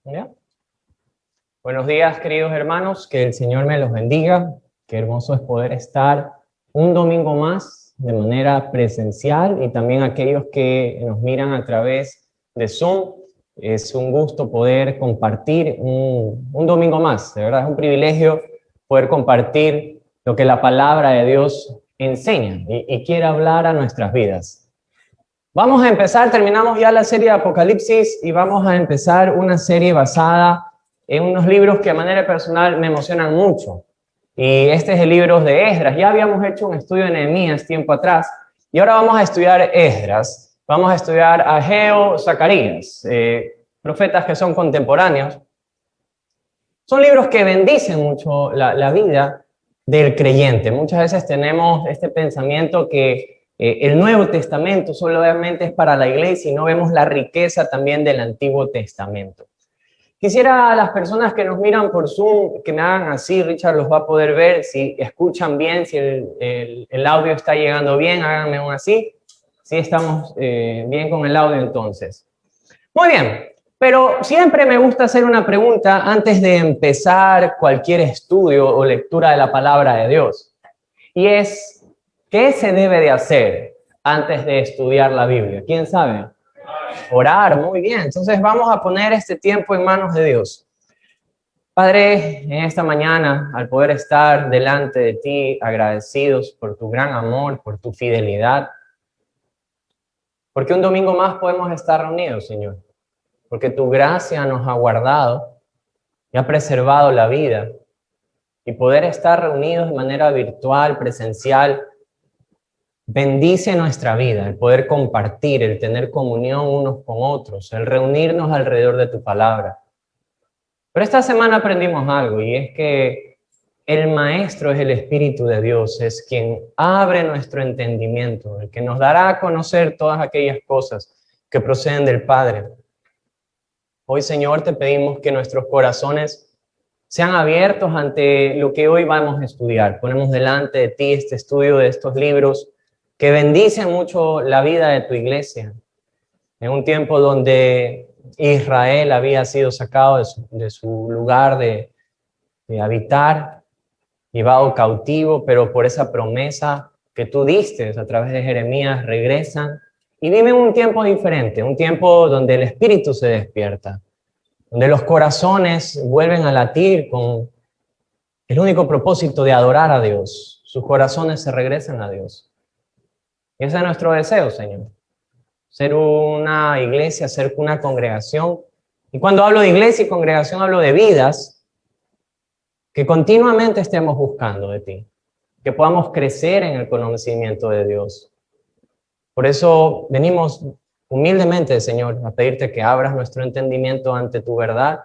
¿Ya? Buenos días, queridos hermanos, que el Señor me los bendiga. Qué hermoso es poder estar un domingo más de manera presencial y también aquellos que nos miran a través de Zoom. Es un gusto poder compartir un domingo más. De verdad es un privilegio poder compartir lo que la palabra de Dios enseña y quiere hablar a nuestras vidas. Vamos a empezar, terminamos ya la serie de Apocalipsis y vamos a empezar una serie basada en unos libros que de manera personal me emocionan mucho. Y este es el libro de Esdras. Ya habíamos hecho un estudio de Nehemías tiempo atrás y ahora vamos a estudiar Esdras. Vamos a estudiar Ageo, Zacarías, profetas que son contemporáneos. Son libros que bendicen mucho la vida del creyente. Muchas veces tenemos este pensamiento que el Nuevo Testamento solamente es para la iglesia y no vemos la riqueza también del Antiguo Testamento. Quisiera a las personas que nos miran por Zoom que me hagan así, Richard los va a poder ver, si escuchan bien, si el audio está llegando bien, háganme un así. Sí, estamos bien con el audio entonces. Muy bien, pero siempre me gusta hacer una pregunta antes de empezar cualquier estudio o lectura de la palabra de Dios. Y es, ¿qué se debe de hacer antes de estudiar la Biblia? ¿Quién sabe? Orar, muy bien. Entonces vamos a poner este tiempo en manos de Dios. Padre, en esta mañana, al poder estar delante de ti, agradecidos por tu gran amor, por tu fidelidad, porque un domingo más podemos estar reunidos, Señor, porque tu gracia nos ha guardado y ha preservado la vida, y poder estar reunidos de manera virtual, presencial, bendice nuestra vida, el poder compartir, el tener comunión unos con otros, el reunirnos alrededor de tu palabra. Pero esta semana aprendimos algo, y es que el Maestro es el Espíritu de Dios, es quien abre nuestro entendimiento, el que nos dará a conocer todas aquellas cosas que proceden del Padre. Hoy, Señor, te pedimos que nuestros corazones sean abiertos ante lo que hoy vamos a estudiar. Ponemos delante de ti este estudio de estos libros que bendicen mucho la vida de tu iglesia. En un tiempo donde Israel había sido sacado de su lugar de habitar, llevado cautivo, pero por esa promesa que tú diste a través de Jeremías, regresan y viven un tiempo diferente, un tiempo donde el espíritu se despierta, donde los corazones vuelven a latir con el único propósito de adorar a Dios. Sus corazones se regresan a Dios. Y ese es nuestro deseo, Señor. Ser una iglesia, ser una congregación. Y cuando hablo de iglesia y congregación, hablo de vidas que continuamente estemos buscando de ti, que podamos crecer en el conocimiento de Dios. Por eso venimos humildemente, Señor, a pedirte que abras nuestro entendimiento ante tu verdad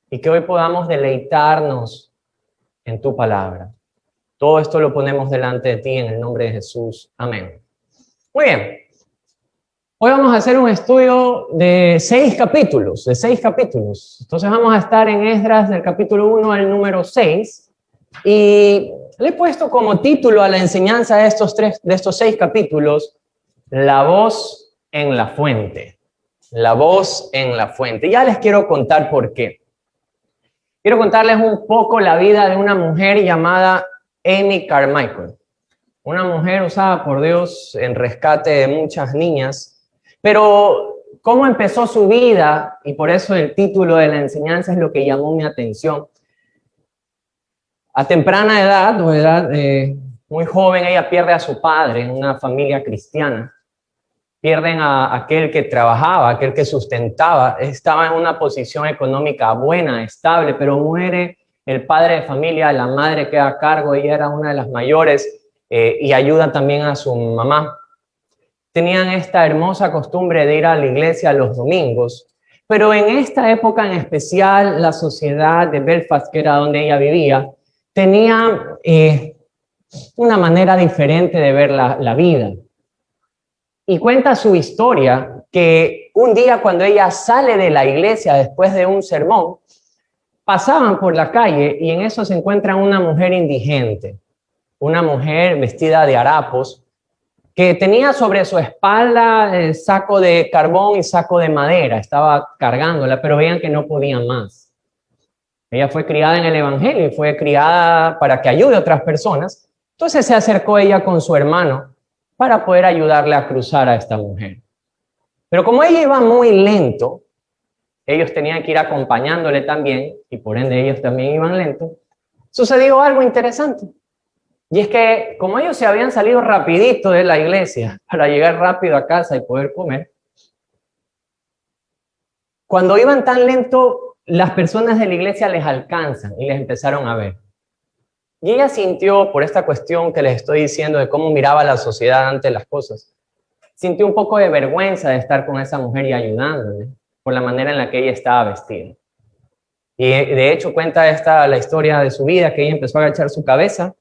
y que hoy podamos deleitarnos en tu palabra. Todo esto lo ponemos delante de ti en el nombre de Jesús. Amén. Muy bien. Hoy vamos a hacer un estudio de 6 capítulos, Entonces vamos a estar en Esdras del capítulo 1 al número 6. Y le he puesto como título a la enseñanza de estos 6 capítulos, La voz en la fuente. La voz en la fuente. Ya les quiero contar por qué. Quiero contarles un poco la vida de una mujer llamada Amy Carmichael. Una mujer usada por Dios en rescate de muchas niñas. Pero cómo empezó su vida, y por eso el título de la enseñanza es lo que llamó mi atención. A temprana edad, o edad muy joven, ella pierde a su padre en una familia cristiana. Pierden a aquel que trabajaba, aquel que sustentaba, estaba en una posición económica buena, estable, pero muere el padre de familia, la madre queda a cargo, ella era una de las mayores y ayuda también a su mamá. Tenían esta hermosa costumbre de ir a la iglesia los domingos, pero en esta época en especial, la sociedad de Belfast, que era donde ella vivía, tenía una manera diferente de ver la vida. Y cuenta su historia que un día cuando ella sale de la iglesia después de un sermón, pasaban por la calle y en eso se encuentran una mujer indigente, una mujer vestida de harapos, que tenía sobre su espalda el saco de carbón y saco de madera, estaba cargándola, pero veían que no podía más. Ella fue criada en el Evangelio y fue criada para que ayude a otras personas. Entonces se acercó ella con su hermano para poder ayudarle a cruzar a esta mujer. Pero como ella iba muy lento, ellos tenían que ir acompañándole también, y por ende ellos también iban lento, sucedió algo interesante. Y es que como ellos se habían salido rapidito de la iglesia para llegar rápido a casa y poder comer, cuando iban tan lento, las personas de la iglesia les alcanzan y les empezaron a ver. Y ella sintió, por esta cuestión que les estoy diciendo de cómo miraba la sociedad ante las cosas, sintió un poco de vergüenza de estar con esa mujer y ayudándole por la manera en la que ella estaba vestida. Y de hecho cuenta la historia de su vida, que ella empezó a agachar su cabeza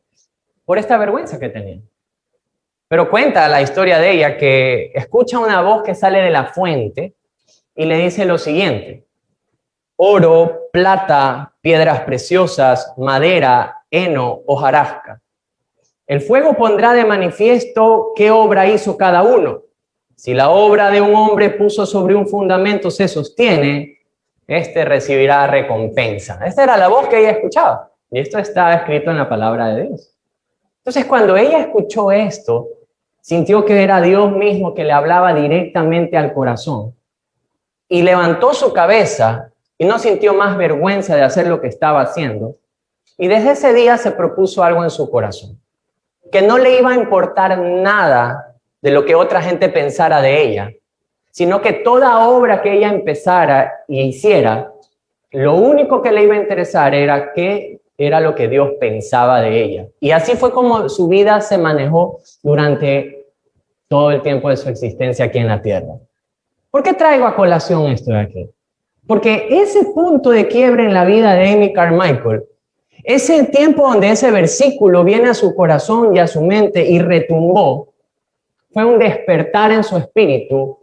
por esta vergüenza que tenía. Pero cuenta la historia de ella que escucha una voz que sale de la fuente y le dice lo siguiente: oro, plata, piedras preciosas, madera, heno, hojarasca. El fuego pondrá de manifiesto qué obra hizo cada uno. Si la obra de un hombre puso sobre un fundamento se sostiene, este recibirá recompensa. Esta era la voz que ella escuchaba. Y esto está escrito en la palabra de Dios. Entonces, cuando ella escuchó esto, sintió que era Dios mismo que le hablaba directamente al corazón. Y levantó su cabeza y no sintió más vergüenza de hacer lo que estaba haciendo. Y desde ese día se propuso algo en su corazón: que no le iba a importar nada de lo que otra gente pensara de ella, sino que toda obra que ella empezara y hiciera, lo único que le iba a interesar era qué era lo que Dios pensaba de ella. Y así fue como su vida se manejó durante todo el tiempo de su existencia aquí en la tierra. ¿Por qué traigo a colación esto de aquí? Porque ese punto de quiebre en la vida de Amy Carmichael, ese tiempo donde ese versículo viene a su corazón y a su mente y retumbó, fue un despertar en su espíritu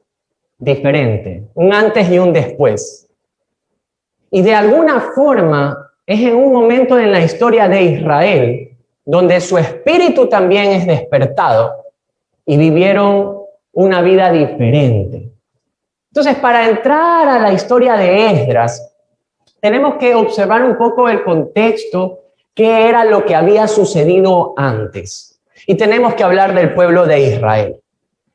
diferente, un antes y un después. Y de alguna forma es en un momento en la historia de Israel donde su espíritu también es despertado y vivieron una vida diferente. Entonces, para entrar a la historia de Esdras, tenemos que observar un poco el contexto, qué era lo que había sucedido antes. Y tenemos que hablar del pueblo de Israel.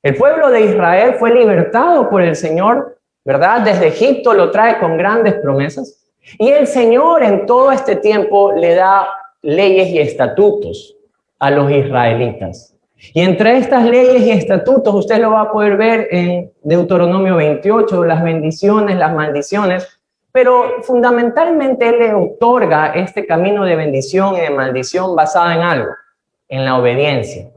El pueblo de Israel fue libertado por el Señor, ¿verdad? Desde Egipto lo trae con grandes promesas. Y el Señor en todo este tiempo le da leyes y estatutos a los israelitas. Y entre estas leyes y estatutos, usted lo va a poder ver en Deuteronomio 28, las bendiciones, las maldiciones, pero fundamentalmente Él le otorga este camino de bendición y de maldición basada en algo, en la obediencia.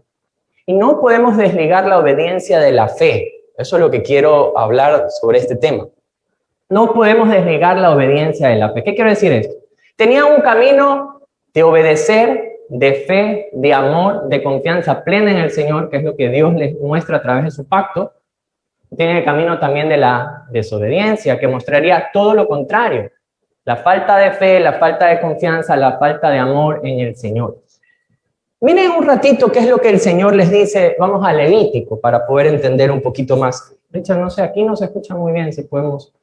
Y no podemos desligar la obediencia de la fe. Eso es lo que quiero hablar sobre este tema. No podemos desligar la obediencia de la fe. ¿Qué quiero decir esto? Tenía un camino de obedecer, de fe, de amor, de confianza plena en el Señor, que es lo que Dios les muestra a través de su pacto. Tiene el camino también de la desobediencia, que mostraría todo lo contrario: la falta de fe, la falta de confianza, la falta de amor en el Señor. Miren un ratito qué es lo que el Señor les dice. Vamos a Levítico para poder entender un poquito más. Richard, no sé, aquí no se escucha muy bien, si podemos.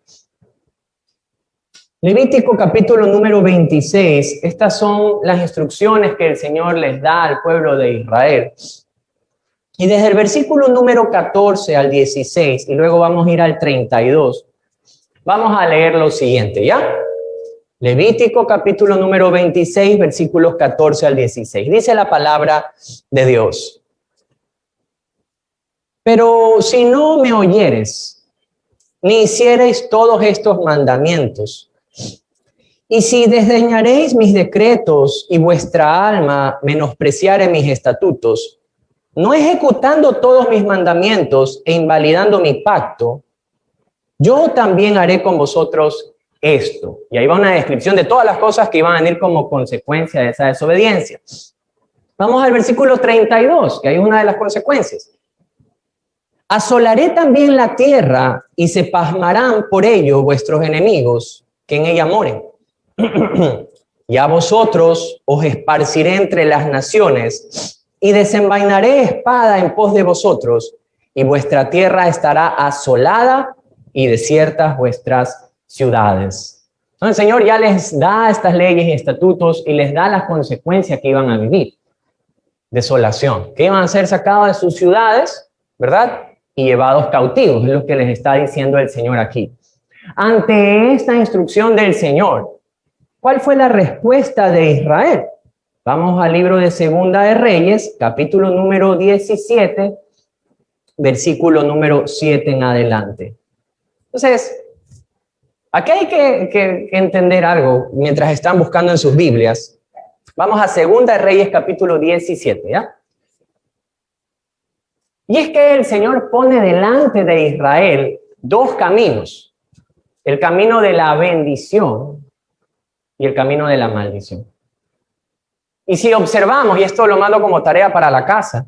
Levítico capítulo número 26. Estas son las instrucciones que el Señor les da al pueblo de Israel. Y desde el versículo número 14 al 16, y luego vamos a ir al 32, vamos a leer lo siguiente, ¿ya? Levítico capítulo número 26, versículos 14 al 16. Dice la palabra de Dios: pero si no me oyeres, ni hiciereis todos estos mandamientos, y si desdeñaréis mis decretos y vuestra alma menospreciare mis estatutos, no ejecutando todos mis mandamientos e invalidando mi pacto, yo también haré con vosotros esto. Y ahí va una descripción de todas las cosas que iban a venir como consecuencia de esa desobediencia. Vamos al versículo 32, que hay una de las consecuencias. Asolaré también la tierra y se pasmarán por ello vuestros enemigos que en ella moren. Y a vosotros os esparciré entre las naciones y desenvainaré espada en pos de vosotros, y vuestra tierra estará asolada y desiertas vuestras ciudades. Entonces el Señor ya les da estas leyes y estatutos y les da las consecuencias que iban a vivir. Desolación, que iban a ser sacados de sus ciudades, ¿verdad? Y llevados cautivos, es lo que les está diciendo el Señor aquí. Ante esta instrucción del Señor, ¿cuál fue la respuesta de Israel? Vamos al libro de Segunda de Reyes, capítulo número 17, versículo número 7 en adelante. Entonces, aquí hay que entender algo mientras están buscando en sus Biblias. Vamos a Segunda de Reyes, capítulo 17, ¿ya? Y es que el Señor pone delante de Israel dos caminos. El camino de la bendición y el camino de la maldición. Y si observamos, y esto lo mando como tarea para la casa,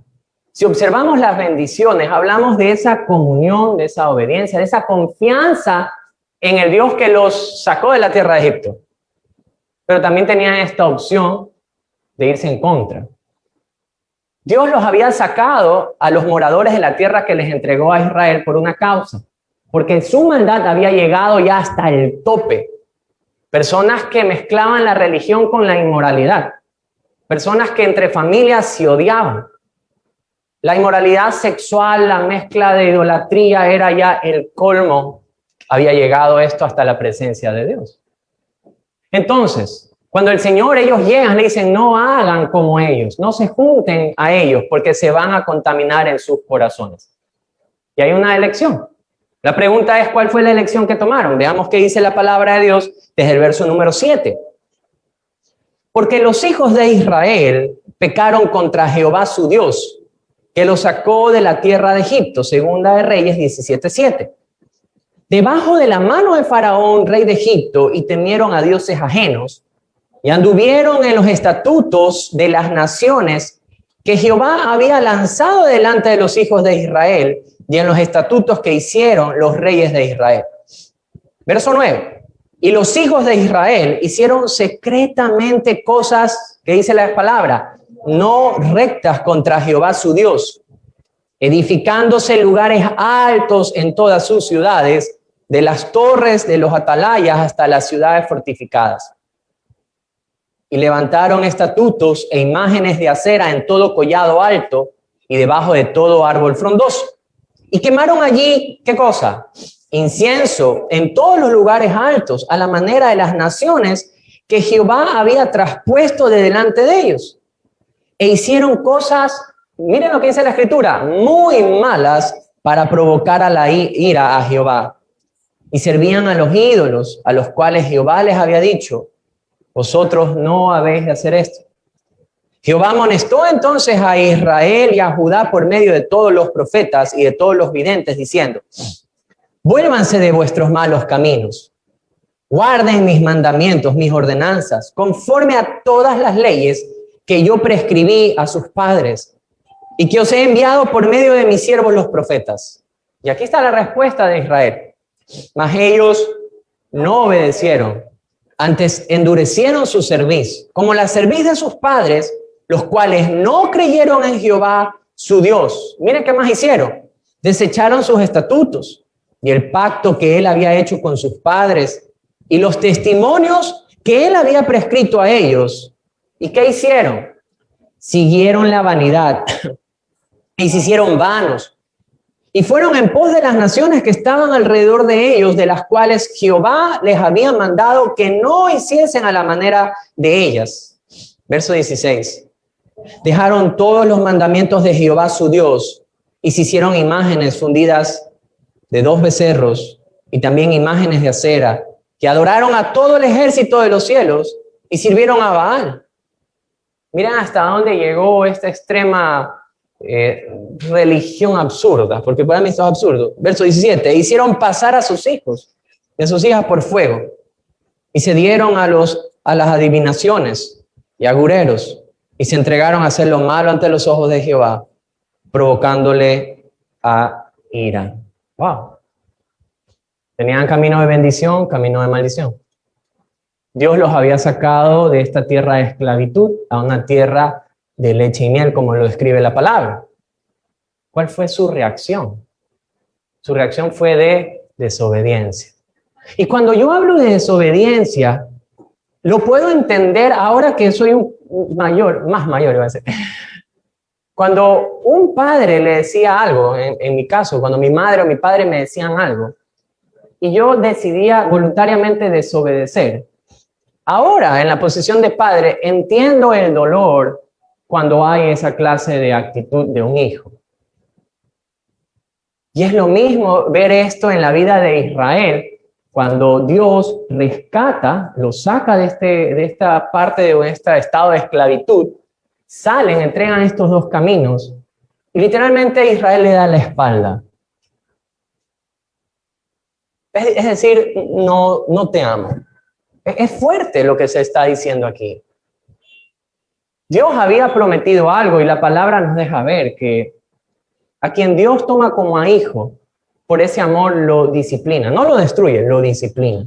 si observamos las bendiciones, hablamos de esa comunión, de esa obediencia, de esa confianza en el Dios que los sacó de la tierra de Egipto. Pero también tenían esta opción de irse en contra. Dios los había sacado a los moradores de la tierra que les entregó a Israel por una causa, porque su maldad había llegado ya hasta el tope. Personas que mezclaban la religión con la inmoralidad. Personas que entre familias se odiaban. La inmoralidad sexual, la mezcla de idolatría era ya el colmo. Había llegado esto hasta la presencia de Dios. Entonces, cuando el Señor, ellos llegan, le dicen, no hagan como ellos, no se junten a ellos porque se van a contaminar en sus corazones. Y hay una elección. La pregunta es, ¿cuál fue la elección que tomaron? Veamos qué dice la palabra de Dios desde el verso número 7. Porque los hijos de Israel pecaron contra Jehová su Dios, que los sacó de la tierra de Egipto, Segunda de Reyes 17:7. Debajo de la mano de Faraón, rey de Egipto, y temieron a dioses ajenos, y anduvieron en los estatutos de las naciones que Jehová había lanzado delante de los hijos de Israel, y en los estatutos que hicieron los reyes de Israel. Verso 9. Y los hijos de Israel hicieron secretamente cosas, que dice la palabra, no rectas contra Jehová su Dios, edificándose lugares altos en todas sus ciudades, de las torres de los atalayas hasta las ciudades fortificadas. Y levantaron estatutos e imágenes de acera en todo collado alto y debajo de todo árbol frondoso. Y quemaron allí, ¿qué cosa? Incienso en todos los lugares altos, a la manera de las naciones que Jehová había traspuesto de delante de ellos. E hicieron cosas, miren lo que dice la Escritura, muy malas para provocar a la ira a Jehová. Y servían a los ídolos, a los cuales Jehová les había dicho, vosotros no habéis de hacer esto. Jehová amonestó entonces a Israel y a Judá por medio de todos los profetas y de todos los videntes, diciendo, vuélvanse de vuestros malos caminos, guarden mis mandamientos, mis ordenanzas, conforme a todas las leyes que yo prescribí a sus padres y que os he enviado por medio de mis siervos los profetas. Y aquí está la respuesta de Israel. Mas ellos no obedecieron, antes endurecieron su cerviz, como la cerviz de sus padres, los cuales no creyeron en Jehová su Dios. Miren qué más hicieron. Desecharon sus estatutos y el pacto que él había hecho con sus padres y los testimonios que él había prescrito a ellos. ¿Y qué hicieron? Siguieron la vanidad y se hicieron vanos. Y fueron en pos de las naciones que estaban alrededor de ellos, de las cuales Jehová les había mandado que no hiciesen a la manera de ellas. Verso 16. Dejaron todos los mandamientos de Jehová su Dios y se hicieron imágenes fundidas de 2 becerros y también imágenes de acera, que adoraron a todo el ejército de los cielos y sirvieron a Baal. Miren hasta dónde llegó esta extrema religión absurda, porque para mí esto es absurdo. Verso 17, hicieron pasar a sus hijos y a sus hijas por fuego y se dieron a las adivinaciones y agureros y se entregaron a hacer lo malo ante los ojos de Jehová, provocándole a ira. Wow. Tenían camino de bendición, camino de maldición. Dios los había sacado de esta tierra de esclavitud a una tierra de leche y miel, como lo describe la palabra. ¿Cuál fue su reacción? Su reacción fue de desobediencia. Y cuando yo hablo de desobediencia, lo puedo entender ahora que soy un mayor, más mayor iba a ser. Cuando un padre le decía algo, en mi caso, cuando mi madre o mi padre me decían algo, y yo decidía voluntariamente desobedecer, ahora en la posición de padre entiendo el dolor cuando hay esa clase de actitud de un hijo. Y es lo mismo ver esto en la vida de Israel, cuando Dios rescata, lo saca de esta parte de este estado de esclavitud, salen, entregan estos dos caminos, y literalmente Israel le da la espalda. Es decir, no te amo. Es fuerte lo que se está diciendo aquí. Dios había prometido algo y la palabra nos deja ver que a quien Dios toma como a hijo, por ese amor lo disciplina, no lo destruye, lo disciplina.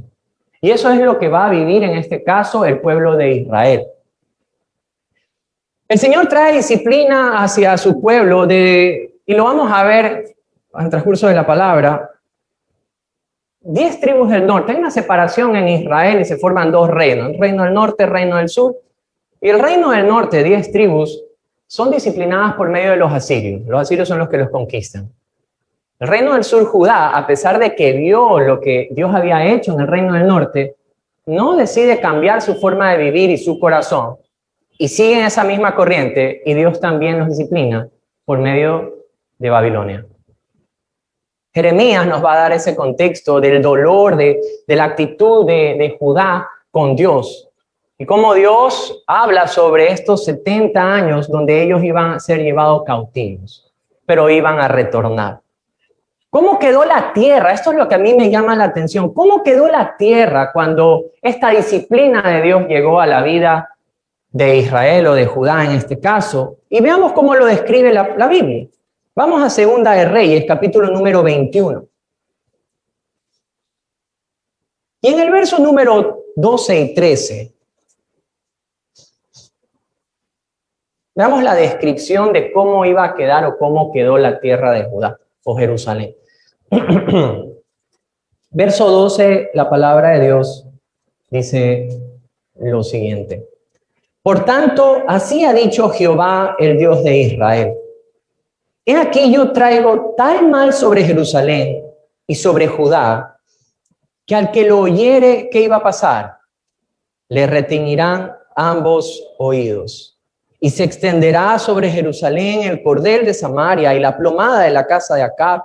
Y eso es lo que va a vivir en este caso el pueblo de Israel. El Señor trae disciplina hacia su pueblo y lo vamos a ver en el transcurso de la palabra. 10 tribus del norte. Hay una separación en Israel y se forman dos reinos, el reino del norte, el reino del sur. Y el reino del norte, 10 tribus, son disciplinadas por medio de los asirios. Los asirios son los que los conquistan. El reino del sur, Judá, a pesar de que vio lo que Dios había hecho en el reino del norte, no decide cambiar su forma de vivir y su corazón. Y siguen esa misma corriente y Dios también los disciplina por medio de Babilonia. Jeremías nos va a dar ese contexto del dolor, de la actitud de Judá con Dios. Y cómo Dios habla sobre estos 70 años donde ellos iban a ser llevados cautivos, pero iban a retornar. ¿Cómo quedó la tierra? Esto es lo que a mí me llama la atención. ¿Cómo quedó la tierra cuando esta disciplina de Dios llegó a la vida de Israel o de Judá en este caso? Y veamos cómo lo describe la Biblia. Vamos a Segunda de Reyes, capítulo número 21. Y en el verso número 12 y 13, veamos la descripción de cómo iba a quedar o cómo quedó la tierra de Judá o Jerusalén. Verso 12, la palabra de Dios dice lo siguiente. Por tanto, así ha dicho Jehová, el Dios de Israel. He aquí yo traigo tal mal sobre Jerusalén y sobre Judá, que al que lo oyere, ¿qué iba a pasar? Le retiñirán ambos oídos. Y se extenderá sobre Jerusalén el cordel de Samaria y la plomada de la casa de Acab.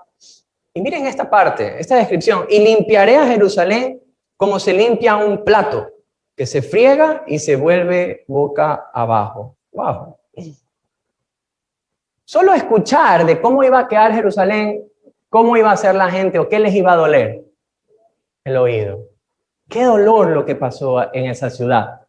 Y miren esta parte, esta descripción. Y limpiaré a Jerusalén como se limpia un plato, que se friega y se vuelve boca abajo. ¡Wow! Solo escuchar de cómo iba a quedar Jerusalén, cómo iba a ser la gente o qué les iba a doler el oído. Qué dolor lo que pasó en esa ciudad.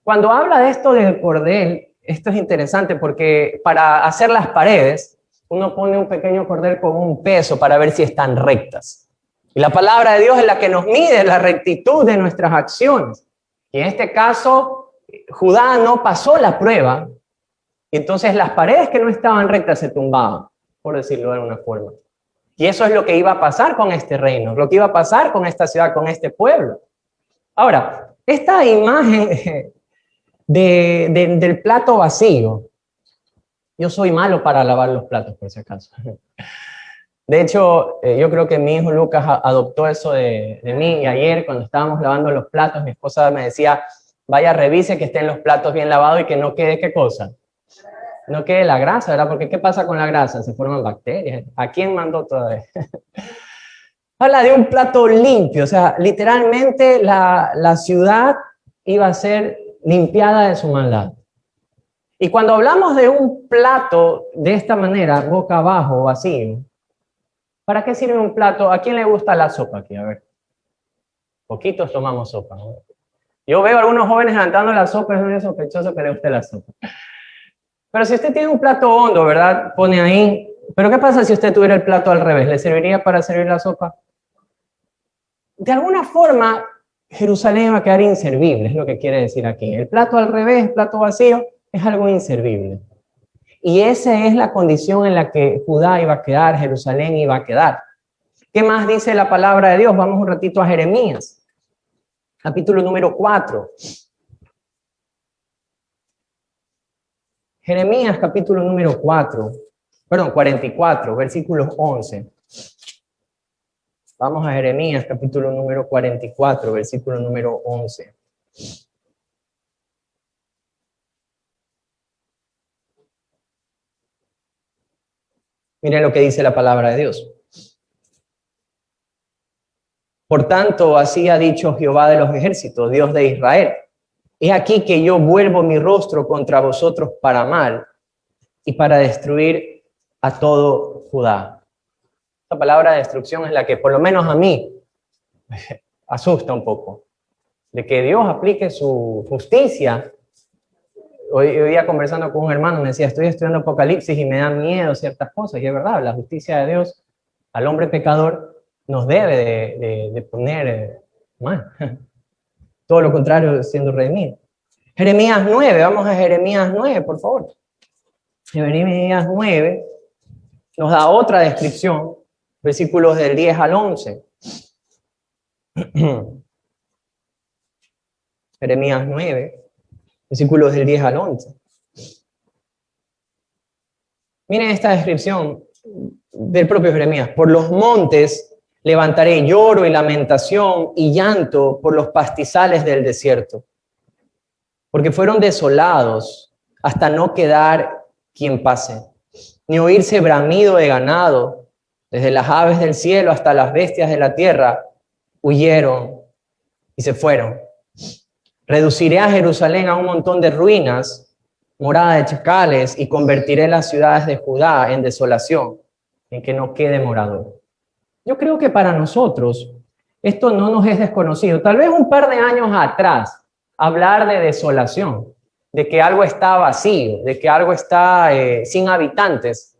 Cuando habla de esto del cordel, esto es interesante porque para hacer las paredes, uno pone un pequeño cordel con un peso para ver si están rectas. Y la palabra de Dios es la que nos mide la rectitud de nuestras acciones. Y en este caso, Judá no pasó la prueba. Y entonces las paredes que no estaban rectas se tumbaban, por decirlo de alguna forma. Y eso es lo que iba a pasar con este reino, lo que iba a pasar con esta ciudad, con este pueblo. Ahora, esta imagen del plato vacío, yo soy malo para lavar los platos, por si acaso. De hecho, yo creo que mi hijo Lucas adoptó eso de mí, y ayer cuando estábamos lavando los platos, mi esposa me decía, vaya, revise que estén los platos bien lavados y que no quede, ¿qué cosa? No quede la grasa, ¿verdad? Porque ¿qué pasa con la grasa? Se forman bacterias. ¿A quién mandó todavía? Habla de un plato limpio, o sea, literalmente la ciudad iba a ser limpiada de su maldad. Y cuando hablamos de un plato de esta manera, boca abajo, vacío, ¿para qué sirve un plato? ¿A quién le gusta la sopa aquí? A ver, poquitos tomamos sopa, ¿no? Yo veo a algunos jóvenes levantando la sopa, es muy sospechoso que le guste la sopa. Pero si usted tiene un plato hondo, ¿verdad? Pone ahí. Pero ¿qué pasa si usted tuviera el plato al revés? ¿Le serviría para servir la sopa? De alguna forma, Jerusalén va a quedar inservible, es lo que quiere decir aquí. El plato al revés, el plato vacío, es algo inservible. Y esa es la condición en la que Judá iba a quedar, Jerusalén iba a quedar. ¿Qué más dice la palabra de Dios? Vamos un ratito a Jeremías, capítulo número 4. Jeremías, capítulo número 44, versículos 11. Vamos a Jeremías, capítulo número 44, versículo número 11. Miren lo que dice la palabra de Dios. Por tanto, así ha dicho Jehová de los ejércitos, Dios de Israel. He aquí que yo vuelvo mi rostro contra vosotros para mal y para destruir a todo Judá. Esta palabra de destrucción es la que por lo menos a mí asusta un poco. De que Dios aplique su justicia. Hoy día conversando con un hermano me decía, estoy estudiando Apocalipsis y me dan miedo ciertas cosas. Y es verdad, la justicia de Dios al hombre pecador nos debe de poner mal. Todo lo contrario siendo redimido. Jeremías 9, vamos a Jeremías 9, por favor. Jeremías 9 nos da otra descripción, versículos del 10 al 11. Jeremías 9, versículos del 10 al 11. Miren esta descripción del propio Jeremías. Por los montes levantaré lloro y lamentación y llanto por los pastizales del desierto, porque fueron desolados hasta no quedar quien pase, ni oírse bramido de ganado, desde las aves del cielo hasta las bestias de la tierra, huyeron y se fueron. Reduciré a Jerusalén a un montón de ruinas, morada de chacales, y convertiré las ciudades de Judá en desolación, en que no quede morador. Yo creo que para nosotros esto no nos es desconocido. Tal vez un par de años atrás, hablar de desolación, de que algo está vacío, de que algo está sin habitantes,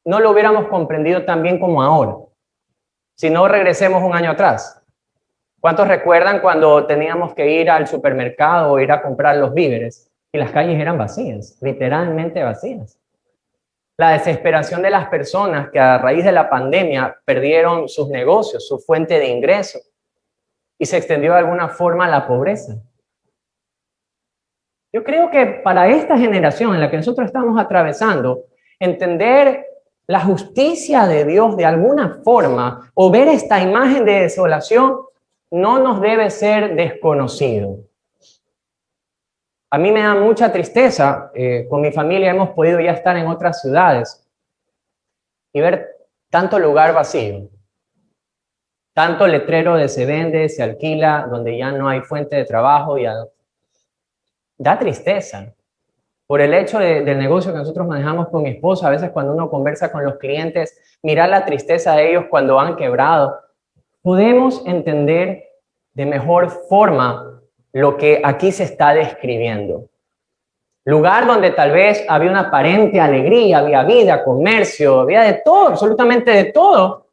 no lo hubiéramos comprendido tan bien como ahora. Si no, regresemos un año atrás. ¿Cuántos recuerdan cuando teníamos que ir al supermercado o ir a comprar los víveres y las calles eran vacías, literalmente vacías? La desesperación de las personas que a raíz de la pandemia perdieron sus negocios, su fuente de ingreso, y se extendió de alguna forma la pobreza. Yo creo que para esta generación en la que nosotros estamos atravesando, entender la justicia de Dios de alguna forma o ver esta imagen de desolación no nos debe ser desconocido. A mí me da mucha tristeza, con mi familia hemos podido ya estar en otras ciudades y ver tanto lugar vacío, tanto letrero de se vende, se alquila, donde ya no hay fuente de trabajo. Da tristeza por el hecho del negocio que nosotros manejamos con mi esposa. A veces cuando uno conversa con los clientes, mirar la tristeza de ellos cuando han quebrado, podemos entender de mejor forma lo que aquí se está describiendo. Lugar donde tal vez había una aparente alegría, había vida, comercio, había de todo, absolutamente de todo.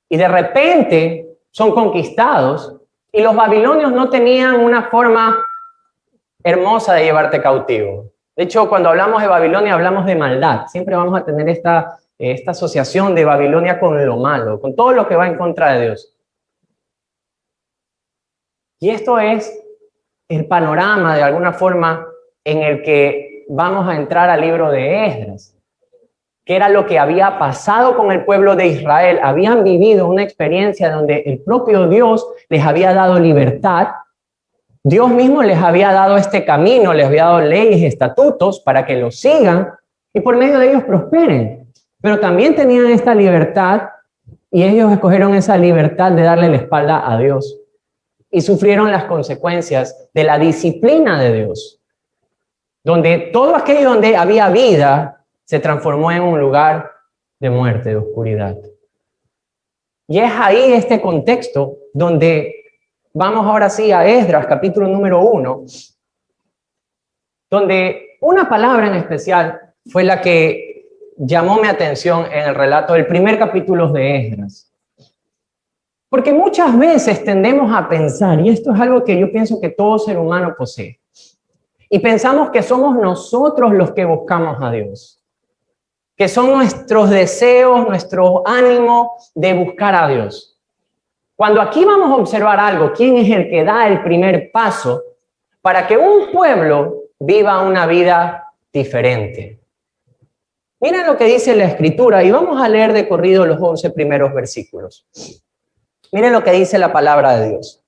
Y de repente son conquistados y los babilonios no tenían una forma hermosa de llevarte cautivo. De hecho, cuando hablamos de Babilonia hablamos de maldad. Siempre vamos a tener esta asociación de Babilonia con lo malo, con todo lo que va en contra de Dios. Y esto es el panorama, de alguna forma, en el que vamos a entrar al libro de Esdras, que era lo que había pasado con el pueblo de Israel. Habían vivido una experiencia donde el propio Dios les había dado libertad. Dios mismo les había dado este camino, les había dado leyes y estatutos para que los sigan y por medio de ellos prosperen. Pero también tenían esta libertad y ellos escogieron esa libertad de darle la espalda a Dios. Y sufrieron las consecuencias de la disciplina de Dios, donde todo aquello donde había vida se transformó en un lugar de muerte, de oscuridad. Y es ahí este contexto donde vamos ahora sí a Esdras, capítulo número 1, donde una palabra en especial fue la que llamó mi atención en el relato del primer capítulo de Esdras. Porque muchas veces tendemos a pensar, y esto es algo que yo pienso que todo ser humano posee, y pensamos que somos nosotros los que buscamos a Dios, que son nuestros deseos, nuestro ánimo de buscar a Dios. Cuando aquí vamos a observar algo, ¿quién es el que da el primer paso para que un pueblo viva una vida diferente? Miren lo que dice la Escritura y vamos a leer de corrido los 11 primeros versículos. Miren lo que dice la palabra de Dios.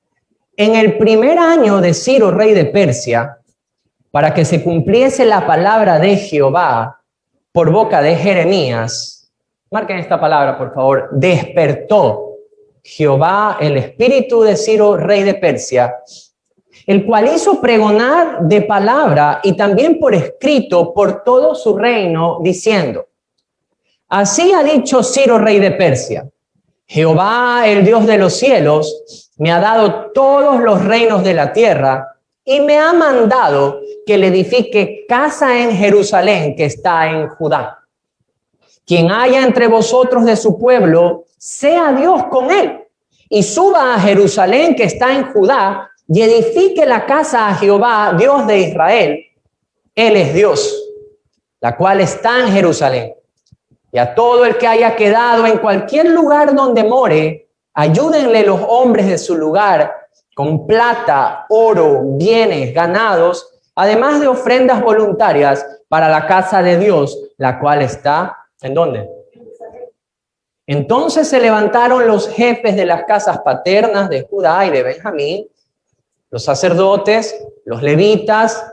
En el primer año de Ciro, rey de Persia, para que se cumpliese la palabra de Jehová por boca de Jeremías, marquen esta palabra, por favor, despertó Jehová el espíritu de Ciro, rey de Persia, el cual hizo pregonar de palabra y también por escrito por todo su reino, diciendo: así ha dicho Ciro, rey de Persia, Jehová, el Dios de los cielos, me ha dado todos los reinos de la tierra y me ha mandado que le edifique casa en Jerusalén, que está en Judá. Quien haya entre vosotros de su pueblo, sea Dios con él, y suba a Jerusalén, que está en Judá, y edifique la casa a Jehová, Dios de Israel. Él es Dios, la cual está en Jerusalén. Y a todo el que haya quedado en cualquier lugar donde more, ayúdenle los hombres de su lugar con plata, oro, bienes, ganados, además de ofrendas voluntarias para la casa de Dios, la cual está, ¿en dónde? Entonces se levantaron los jefes de las casas paternas de Judá y de Benjamín, los sacerdotes, los levitas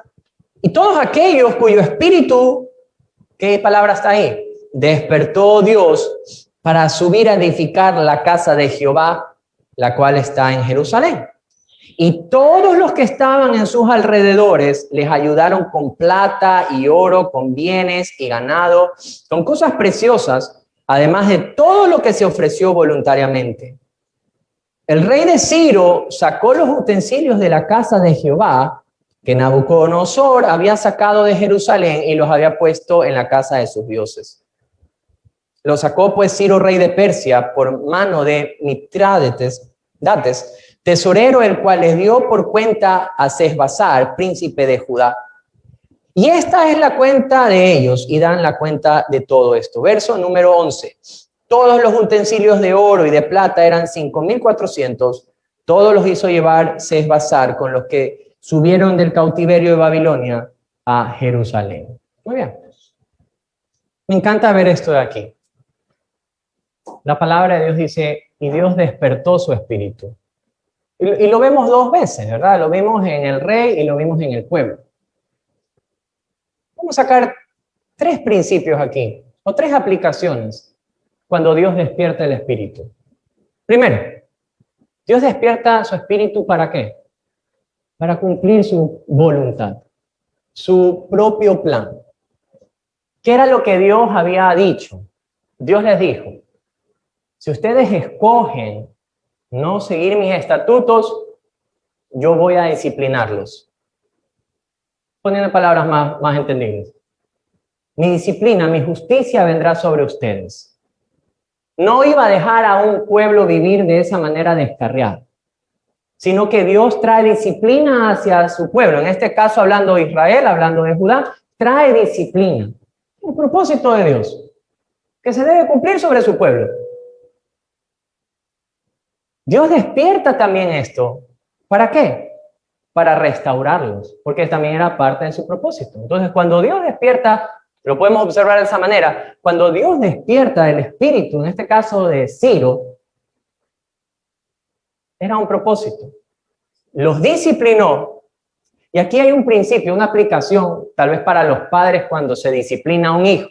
y todos aquellos cuyo espíritu, ¿qué palabra está ahí? Despertó Dios para subir a edificar la casa de Jehová, la cual está en Jerusalén. Y todos los que estaban en sus alrededores les ayudaron con plata y oro, con bienes y ganado, con cosas preciosas, además de todo lo que se ofreció voluntariamente. El rey de Ciro sacó los utensilios de la casa de Jehová que Nabucodonosor había sacado de Jerusalén y los había puesto en la casa de sus dioses. Lo sacó pues Ciro, rey de Persia, por mano de Mitrídates, tesorero, el cual les dio por cuenta a Sesbazar, príncipe de Judá. Y esta es la cuenta de ellos, y dan la cuenta de todo esto. Verso número 11. Todos los utensilios de oro y de plata eran 5,400. Todos los hizo llevar Sesbazar, con los que subieron del cautiverio de Babilonia a Jerusalén. Muy bien. Me encanta ver esto de aquí. La palabra de Dios dice, y Dios despertó su espíritu. Y lo vemos dos veces, ¿verdad? Lo vimos en el rey y lo vimos en el pueblo. Vamos a sacar 3 principios aquí, o 3 aplicaciones, cuando Dios despierta el espíritu. Primero, Dios despierta su espíritu ¿para qué? Para cumplir su voluntad, su propio plan. ¿Qué era lo que Dios había dicho? Dios les dijo, si ustedes escogen no seguir mis estatutos, yo voy a disciplinarlos. Poniendo palabras más entendibles. Mi disciplina, mi justicia vendrá sobre ustedes. No iba a dejar a un pueblo vivir de esa manera descarriada, sino que Dios trae disciplina hacia su pueblo. En este caso, hablando de Israel, hablando de Judá, trae disciplina. Un propósito de Dios que se debe cumplir sobre su pueblo. Dios despierta también esto. ¿Para qué? Para restaurarlos, porque también era parte de su propósito. Entonces, cuando Dios despierta, lo podemos observar de esa manera, cuando Dios despierta el espíritu, en este caso de Ciro, era un propósito. Los disciplinó, y aquí hay un principio, una aplicación, tal vez para los padres cuando se disciplina a un hijo.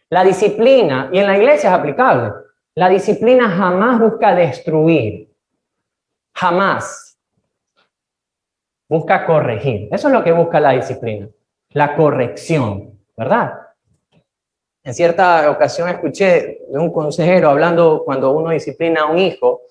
La disciplina, y en la iglesia es aplicable, la disciplina jamás busca destruir, jamás busca corregir. Eso es lo que busca la disciplina, la corrección, ¿verdad? En cierta ocasión escuché de un consejero hablando cuando uno disciplina a un hijo,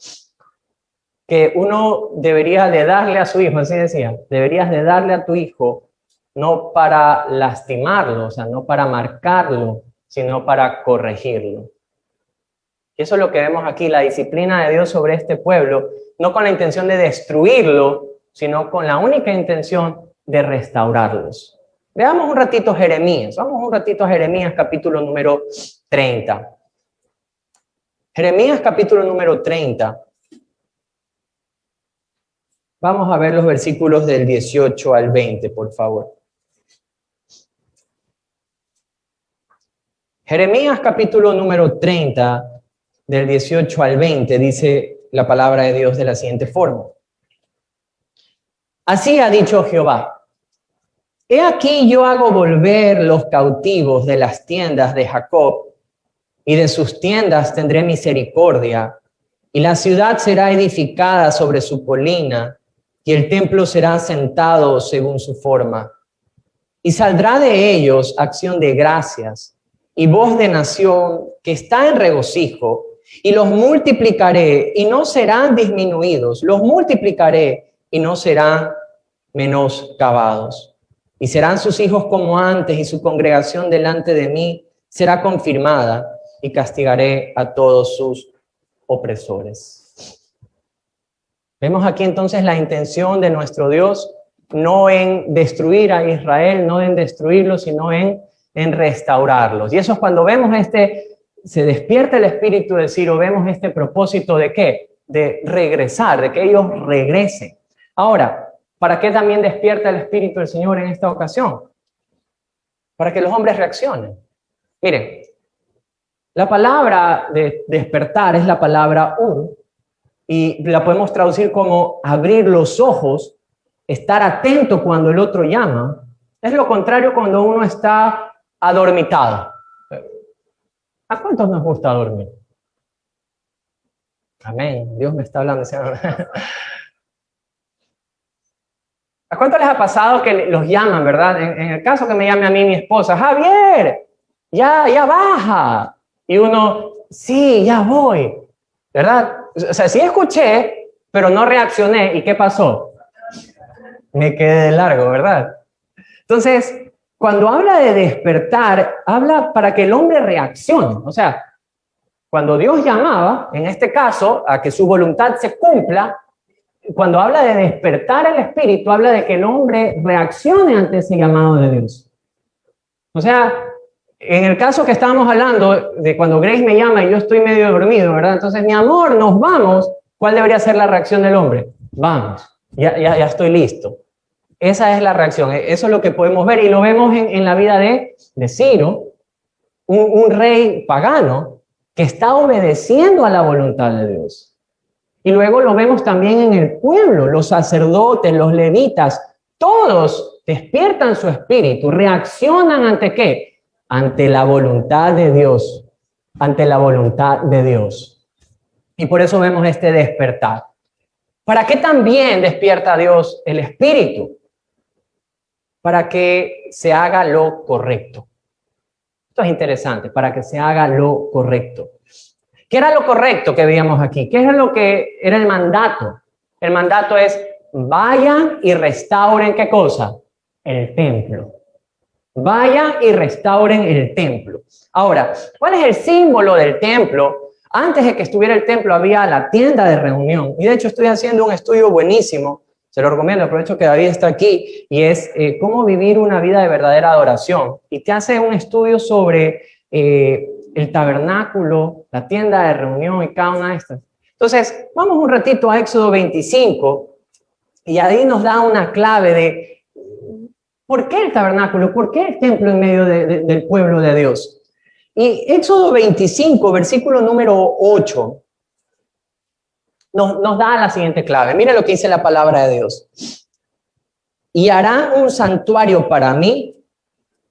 que uno debería de darle a su hijo, así decía, deberías de darle a tu hijo no para lastimarlo, o sea, no para marcarlo, sino para corregirlo. Y eso es lo que vemos aquí, la disciplina de Dios sobre este pueblo, no con la intención de destruirlo, sino con la única intención de restaurarlos. Veamos un ratito Jeremías. Vamos un ratito a Jeremías capítulo número 30. Jeremías capítulo número 30. Vamos a ver los versículos del 18 al 20, por favor. Jeremías capítulo número 30, del 18 al 20, dice la palabra de Dios de la siguiente forma. Así ha dicho Jehová: he aquí yo hago volver los cautivos de las tiendas de Jacob, y de sus tiendas tendré misericordia, y la ciudad será edificada sobre su colina, y el templo será asentado según su forma. Y saldrá de ellos acción de gracias y voz de nación que está en regocijo, y los multiplicaré y no serán disminuidos, los multiplicaré y no serán menoscabados. Y serán sus hijos como antes, y su congregación delante de mí será confirmada, y castigaré a todos sus opresores. Vemos aquí entonces la intención de nuestro Dios, no en destruir a Israel, no en destruirlos, sino en restaurarlos. Y eso es cuando vemos se despierta el espíritu de Ciro, vemos este propósito de ¿qué? De regresar, de que ellos regresen. Ahora, ¿para qué también despierta el espíritu del Señor en esta ocasión? Para que los hombres reaccionen. Miren, la palabra de despertar es la palabra ur, y la podemos traducir como abrir los ojos, estar atento cuando el otro llama. Es lo contrario cuando uno está adormitado. ¿A cuántos nos gusta dormir? Amén. Dios me está hablando. ¿A cuántos les ha pasado que los llaman, verdad? En el caso que me llame a mí mi esposa, Javier, ya baja. Y uno, sí, ya voy, ¿verdad? O sea, sí escuché, pero no reaccioné. ¿Y qué pasó? Me quedé de largo, ¿verdad? Entonces, cuando habla de despertar, habla para que el hombre reaccione. O sea, cuando Dios llamaba, en este caso, a que su voluntad se cumpla, cuando habla de despertar el espíritu, habla de que el hombre reaccione ante ese llamado de Dios. O sea, en el caso que estábamos hablando de cuando Grace me llama y yo estoy medio dormido, ¿verdad? Entonces, mi amor, nos vamos. ¿Cuál debería ser la reacción del hombre? Vamos, ya estoy listo. Esa es la reacción. Eso es lo que podemos ver y lo vemos en la vida de Ciro, un rey pagano que está obedeciendo a la voluntad de Dios. Y luego lo vemos también en el pueblo, los sacerdotes, los levitas, todos despiertan su espíritu, reaccionan ante ¿qué? Ante la voluntad de Dios, ante la voluntad de Dios. Y por eso vemos este despertar. ¿Para qué también despierta Dios el espíritu? Para que se haga lo correcto. Esto es interesante, para que se haga lo correcto. ¿Qué era lo correcto que veíamos aquí? ¿Qué era lo que era el mandato? El mandato es, vayan y restauren, ¿qué cosa? El templo. Vayan y restauren el templo. Ahora, ¿cuál es el símbolo del templo? Antes de que estuviera el templo había la tienda de reunión. Y de hecho estoy haciendo un estudio buenísimo, se lo recomiendo, aprovecho que David está aquí, y es cómo vivir una vida de verdadera adoración. Y te hace un estudio sobre el tabernáculo, la tienda de reunión y cada una de estas. Entonces, vamos un ratito a Éxodo 25 y ahí nos da una clave de ¿por qué el tabernáculo? ¿Por qué el templo en medio del pueblo de Dios? Y Éxodo 25, versículo número 8, nos da la siguiente clave. Mira lo que dice la palabra de Dios. Y hará un santuario para mí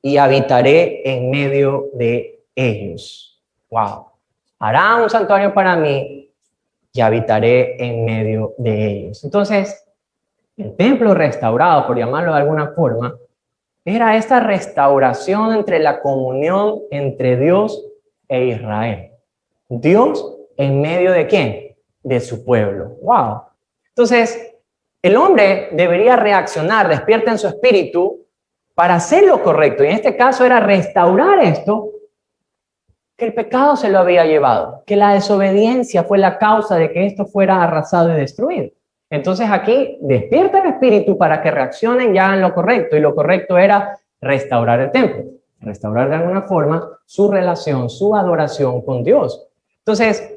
y habitaré en medio de ellos. Wow. Hará un santuario para mí y habitaré en medio de ellos. Entonces, el templo restaurado, por llamarlo de alguna forma, era esta restauración entre la comunión entre Dios e Israel. Dios en medio de ¿quién? De su pueblo. ¡Wow! Entonces, el hombre debería reaccionar, despierta en su espíritu para hacer lo correcto. Y en este caso era restaurar esto que el pecado se lo había llevado, que la desobediencia fue la causa de que esto fuera arrasado y destruido. Entonces aquí despierta el espíritu para que reaccionen y hagan lo correcto. Y lo correcto era restaurar el templo, restaurar de alguna forma su relación, su adoración con Dios. Entonces,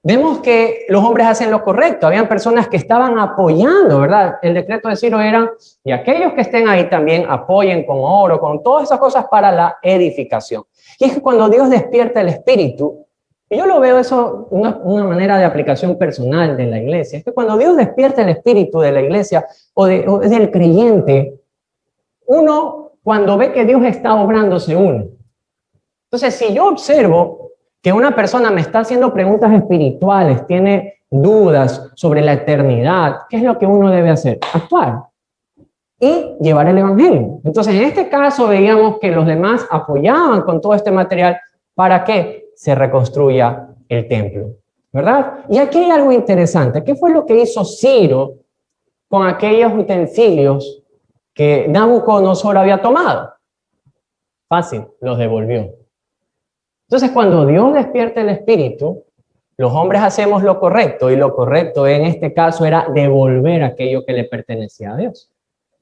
vemos que los hombres hacen lo correcto. Habían personas que estaban apoyando, ¿verdad? El decreto de Ciro era, y aquellos que estén ahí también apoyen con oro, con todas esas cosas para la edificación. Y es que cuando Dios despierta el espíritu, y yo lo veo eso, una manera de aplicación personal de la iglesia, es que cuando Dios despierta el espíritu de la iglesia o del creyente, uno cuando ve que Dios está obrando se une. Entonces, si yo observo que una persona me está haciendo preguntas espirituales, tiene dudas sobre la eternidad, ¿qué es lo que uno debe hacer? Actuar y llevar el evangelio. Entonces, en este caso veíamos que los demás apoyaban con todo este material para que se reconstruya el templo, ¿verdad? Y aquí hay algo interesante. ¿Qué fue lo que hizo Ciro con aquellos utensilios que Nabucodonosor había tomado? Fácil, los devolvió. Entonces, cuando Dios despierta el espíritu, los hombres hacemos lo correcto, y lo correcto en este caso era devolver aquello que le pertenecía a Dios.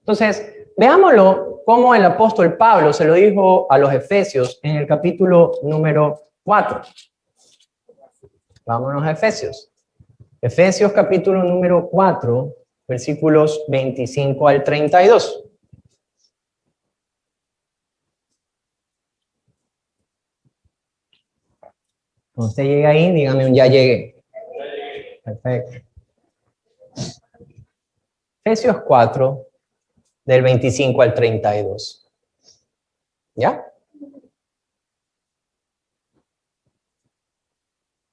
Entonces, veámoslo como el apóstol Pablo se lo dijo a los Efesios en el capítulo número 4. Vámonos a Efesios. Efesios capítulo número 4, versículos 25 al 32. Cuando usted llegue ahí, dígame un ya llegué. Perfecto. Efesios 4, del 25 al 32. ¿Ya?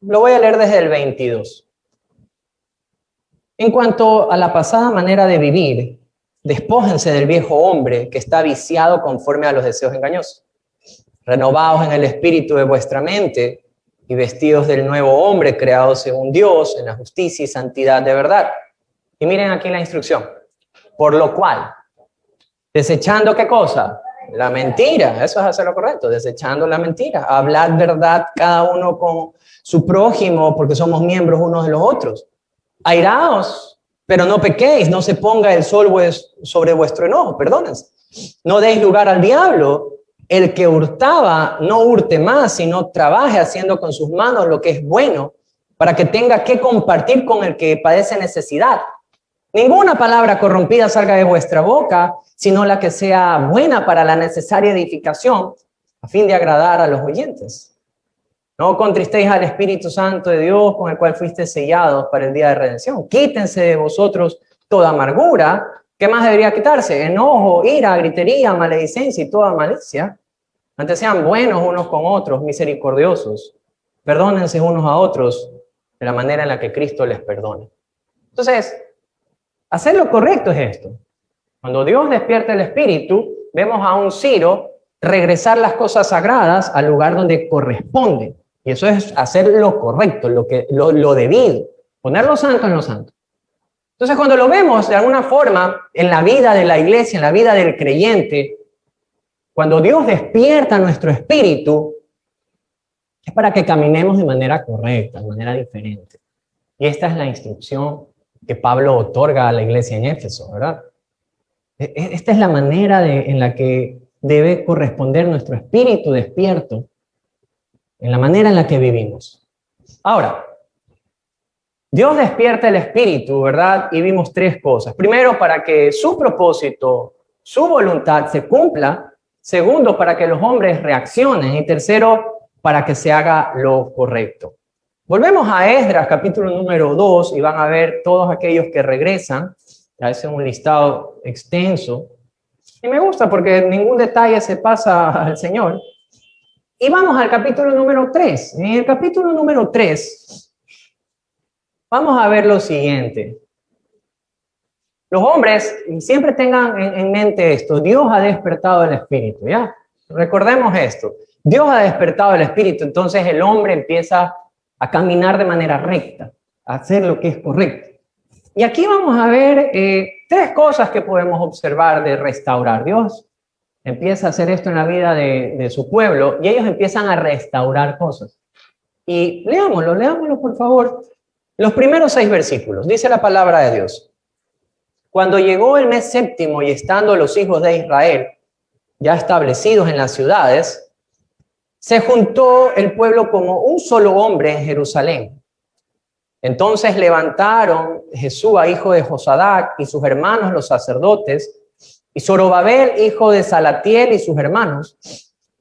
Lo voy a leer desde el 22. En cuanto a la pasada manera de vivir, despójense del viejo hombre que está viciado conforme a los deseos engañosos. Renovaos en el espíritu de vuestra mente y vestidos del nuevo hombre creado según Dios en la justicia y santidad de verdad. Y miren aquí la instrucción. Por lo cual, desechando ¿qué cosa? La mentira. Eso es hacer lo correcto. Desechando la mentira. Hablad verdad cada uno con su prójimo porque somos miembros unos de los otros. Airaos, pero no pequéis. No se ponga el sol sobre vuestro enojo. Perdónense. No deis lugar al diablo. El que hurtaba, no hurte más, sino trabaje haciendo con sus manos lo que es bueno, para que tenga que compartir con el que padece necesidad. Ninguna palabra corrompida salga de vuestra boca, sino la que sea buena para la necesaria edificación, a fin de agradar a los oyentes. No contristéis al Espíritu Santo de Dios, con el cual fuiste sellados para el día de redención. Quítense de vosotros toda amargura. ¿Qué más debería quitarse? Enojo, ira, gritería, maledicencia y toda malicia. Antes sean buenos unos con otros, misericordiosos. Perdónense unos a otros de la manera en la que Cristo les perdona. Entonces, hacer lo correcto es esto. Cuando Dios despierta el espíritu, vemos a un Ciro regresar las cosas sagradas al lugar donde corresponde. Y eso es hacer lo correcto, lo debido. Poner lo santo en lo santo. Entonces, cuando lo vemos de alguna forma en la vida de la iglesia, en la vida del creyente, cuando Dios despierta nuestro espíritu, es para que caminemos de manera correcta, de manera diferente. Y esta es la instrucción que Pablo otorga a la iglesia en Éfeso, ¿verdad? Esta es la manera en la que debe corresponder nuestro espíritu despierto, en la manera en la que vivimos. Ahora, Dios despierta el espíritu, ¿verdad? Y vimos tres cosas. Primero, para que su propósito, su voluntad se cumpla. Segundo, para que los hombres reaccionen. Y tercero, para que se haga lo correcto. Volvemos a Esdras, capítulo número 2, y van a ver todos aquellos que regresan. Ya es un listado extenso. Y me gusta porque ningún detalle se pasa al Señor. Y vamos al capítulo número 3. En el capítulo número 3... vamos a ver lo siguiente. Los hombres, siempre tengan en mente esto, Dios ha despertado el espíritu, ¿ya? Recordemos esto, Dios ha despertado el espíritu, entonces el hombre empieza a caminar de manera recta, a hacer lo que es correcto. Y aquí vamos a ver tres cosas que podemos observar de restaurar. Dios empieza a hacer esto en la vida de su pueblo y ellos empiezan a restaurar cosas. Y leámoslo por favor. Los primeros 6 versículos, dice la palabra de Dios. Cuando llegó el mes séptimo y estando los hijos de Israel ya establecidos en las ciudades, se juntó el pueblo como un solo hombre en Jerusalén. Entonces levantaron Jesúa, hijo de Josadac, y sus hermanos los sacerdotes, y Zorobabel, hijo de Salatiel, y sus hermanos,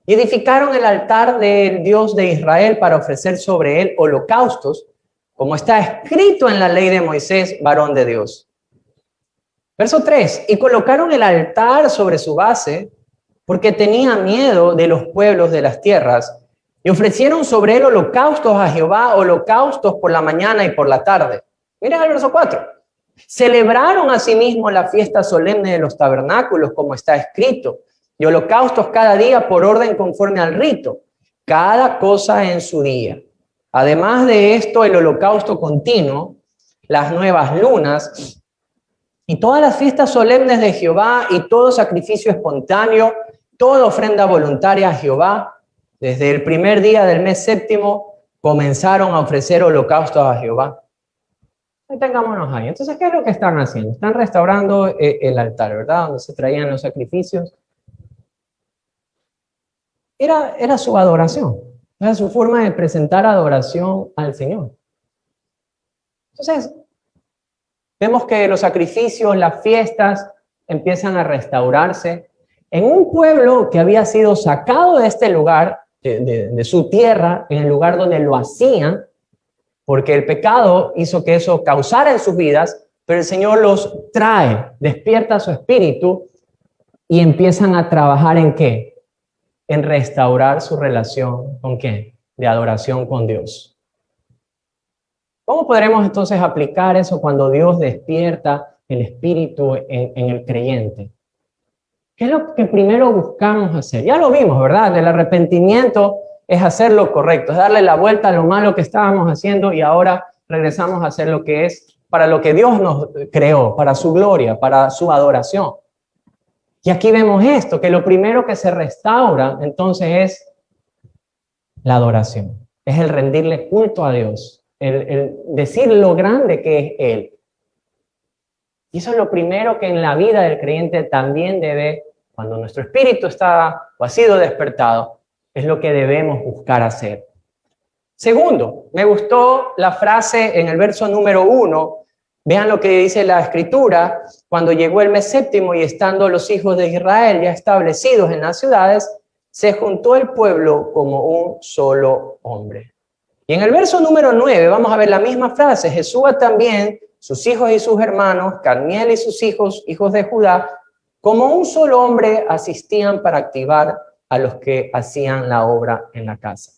y edificaron el altar del Dios de Israel para ofrecer sobre él holocaustos, como está escrito en la ley de Moisés, varón de Dios. Verso 3, y colocaron el altar sobre su base, porque tenía miedo de los pueblos de las tierras, y ofrecieron sobre él holocaustos a Jehová, holocaustos por la mañana y por la tarde. Miren el verso 4. Celebraron asimismo la fiesta solemne de los tabernáculos, como está escrito, y holocaustos cada día por orden conforme al rito, cada cosa en su día. Además de esto, el holocausto continuo, las nuevas lunas, y todas las fiestas solemnes de Jehová, y todo sacrificio espontáneo, toda ofrenda voluntaria a Jehová. Desde el primer día del mes séptimo comenzaron a ofrecer holocaustos a Jehová. Detengámonos ahí. Entonces, ¿qué es lo que están haciendo? Están restaurando el altar, ¿verdad? Donde se traían los sacrificios. Era su adoración. Era su forma de presentar adoración al Señor. Entonces, vemos que los sacrificios, las fiestas empiezan a restaurarse en un pueblo que había sido sacado de este lugar, de su tierra, en el lugar donde lo hacían, porque el pecado hizo que eso causara en sus vidas, pero el Señor los trae, despierta su espíritu y empiezan a trabajar ¿en qué? En restaurar su relación ¿con qué? De adoración con Dios. ¿Cómo podremos entonces aplicar eso cuando Dios despierta el espíritu en el creyente? ¿Qué es lo que primero buscamos hacer? Ya lo vimos, ¿verdad? El arrepentimiento es hacer lo correcto, es darle la vuelta a lo malo que estábamos haciendo y ahora regresamos a hacer lo que es para lo que Dios nos creó, para su gloria, para su adoración. Y aquí vemos esto, que lo primero que se restaura entonces es la adoración, es el rendirle culto a Dios, el decir lo grande que es Él. Y eso es lo primero que en la vida del creyente también debe, cuando nuestro espíritu está o ha sido despertado, es lo que debemos buscar hacer. Segundo, me gustó la frase en el verso número 1. Vean lo que dice la Escritura. Cuando llegó el mes séptimo y estando los hijos de Israel ya establecidos en las ciudades, se juntó el pueblo como un solo hombre. Y en el verso número 9 vamos a ver la misma frase. Jesúa también, sus hijos y sus hermanos, Cadmiel y sus hijos, hijos de Judá, como un solo hombre asistían para activar a los que hacían la obra en la casa.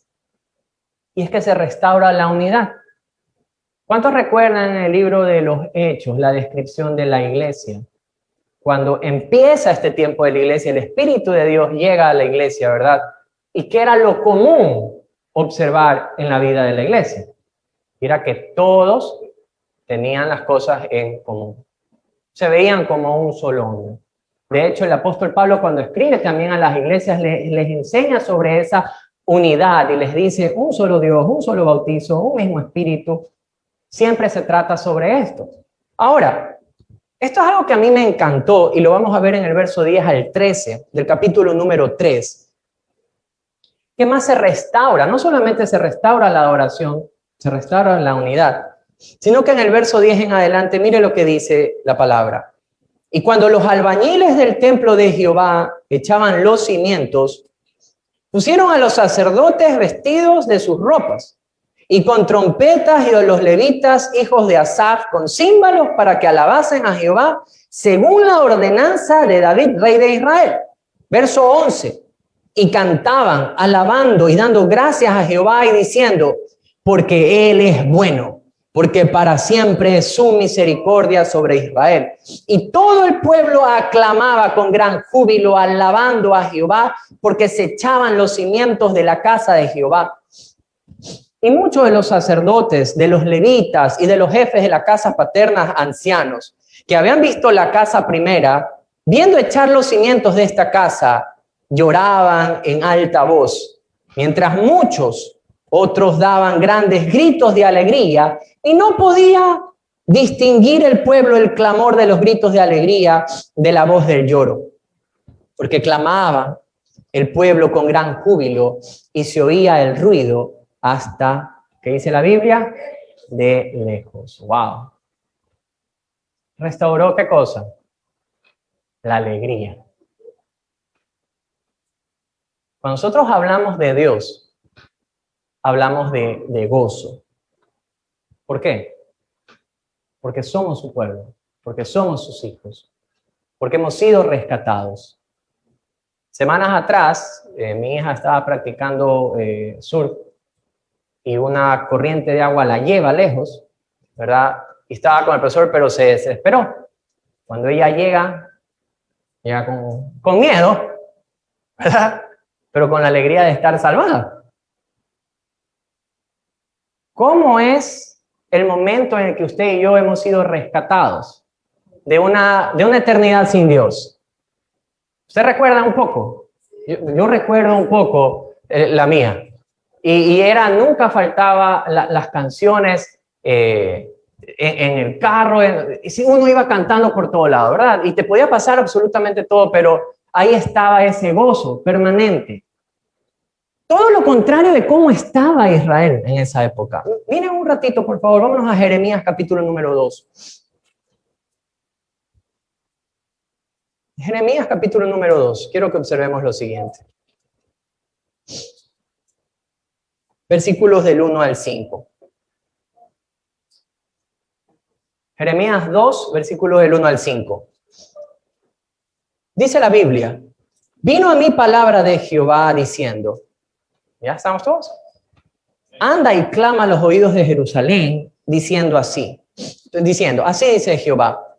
Y es que se restaura la unidad. ¿Cuántos recuerdan en el libro de los Hechos la descripción de la iglesia? Cuando empieza este tiempo de la iglesia, el Espíritu de Dios llega a la iglesia, ¿verdad? ¿Y qué era lo común observar en la vida de la iglesia? Era que todos tenían las cosas en común. Se veían como un solo hombre. De hecho, el apóstol Pablo, cuando escribe también a las iglesias, les enseña sobre esa unidad y les dice un solo Dios, un solo bautizo, un mismo espíritu. Siempre se trata sobre esto. Ahora, esto es algo que a mí me encantó y lo vamos a ver en el verso 10 al 13 del capítulo número 3. ¿Qué más se restaura? No solamente se restaura la adoración, se restaura la unidad, sino que en el verso 10 en adelante, mire lo que dice la palabra. Y cuando los albañiles del templo de Jehová echaban los cimientos, pusieron a los sacerdotes vestidos de sus ropas y con trompetas y a los levitas, hijos de Asaf, con címbalos para que alabasen a Jehová según la ordenanza de David, rey de Israel. Verso 11. Y cantaban, alabando y dando gracias a Jehová y diciendo, porque Él es bueno, porque para siempre es su misericordia sobre Israel. Y todo el pueblo aclamaba con gran júbilo, alabando a Jehová, porque se echaban los cimientos de la casa de Jehová. Y muchos de los sacerdotes, de los levitas y de los jefes de la casa paterna ancianos, que habían visto la casa primera, viendo echar los cimientos de esta casa, lloraban en alta voz, mientras muchos Otros daban grandes gritos de alegría y no podía distinguir el pueblo el clamor de los gritos de alegría de la voz del lloro, porque clamaba el pueblo con gran júbilo y se oía el ruido hasta, ¿qué dice la Biblia? De lejos. ¡Wow! ¿Restauró qué cosa? La alegría. Cuando nosotros hablamos de Dios, hablamos de gozo. ¿Por qué? Porque somos su pueblo, porque somos sus hijos, porque hemos sido rescatados. Semanas atrás, mi hija estaba practicando surf y una corriente de agua la lleva lejos, ¿verdad? Y estaba con el profesor, pero se desesperó. Cuando ella llega con miedo, ¿verdad? Pero con la alegría de estar salvada. ¿Cómo es el momento en el que usted y yo hemos sido rescatados de una eternidad sin Dios? ¿Usted recuerda un poco? Yo recuerdo un poco la mía. Y nunca faltaba las canciones en el carro. Uno iba cantando por todo lado, ¿verdad? Y te podía pasar absolutamente todo, pero ahí estaba ese gozo permanente. Todo lo contrario de cómo estaba Israel en esa época. Miren un ratito, por favor, vámonos a Jeremías capítulo número 2. Jeremías capítulo número 2. Quiero que observemos lo siguiente. Versículos del 1 al 5. Jeremías 2, versículos del 1 al 5. Dice la Biblia: vino a mí palabra de Jehová diciendo, ¿ya estamos todos? Anda y clama a los oídos de Jerusalén, diciendo, así dice Jehová,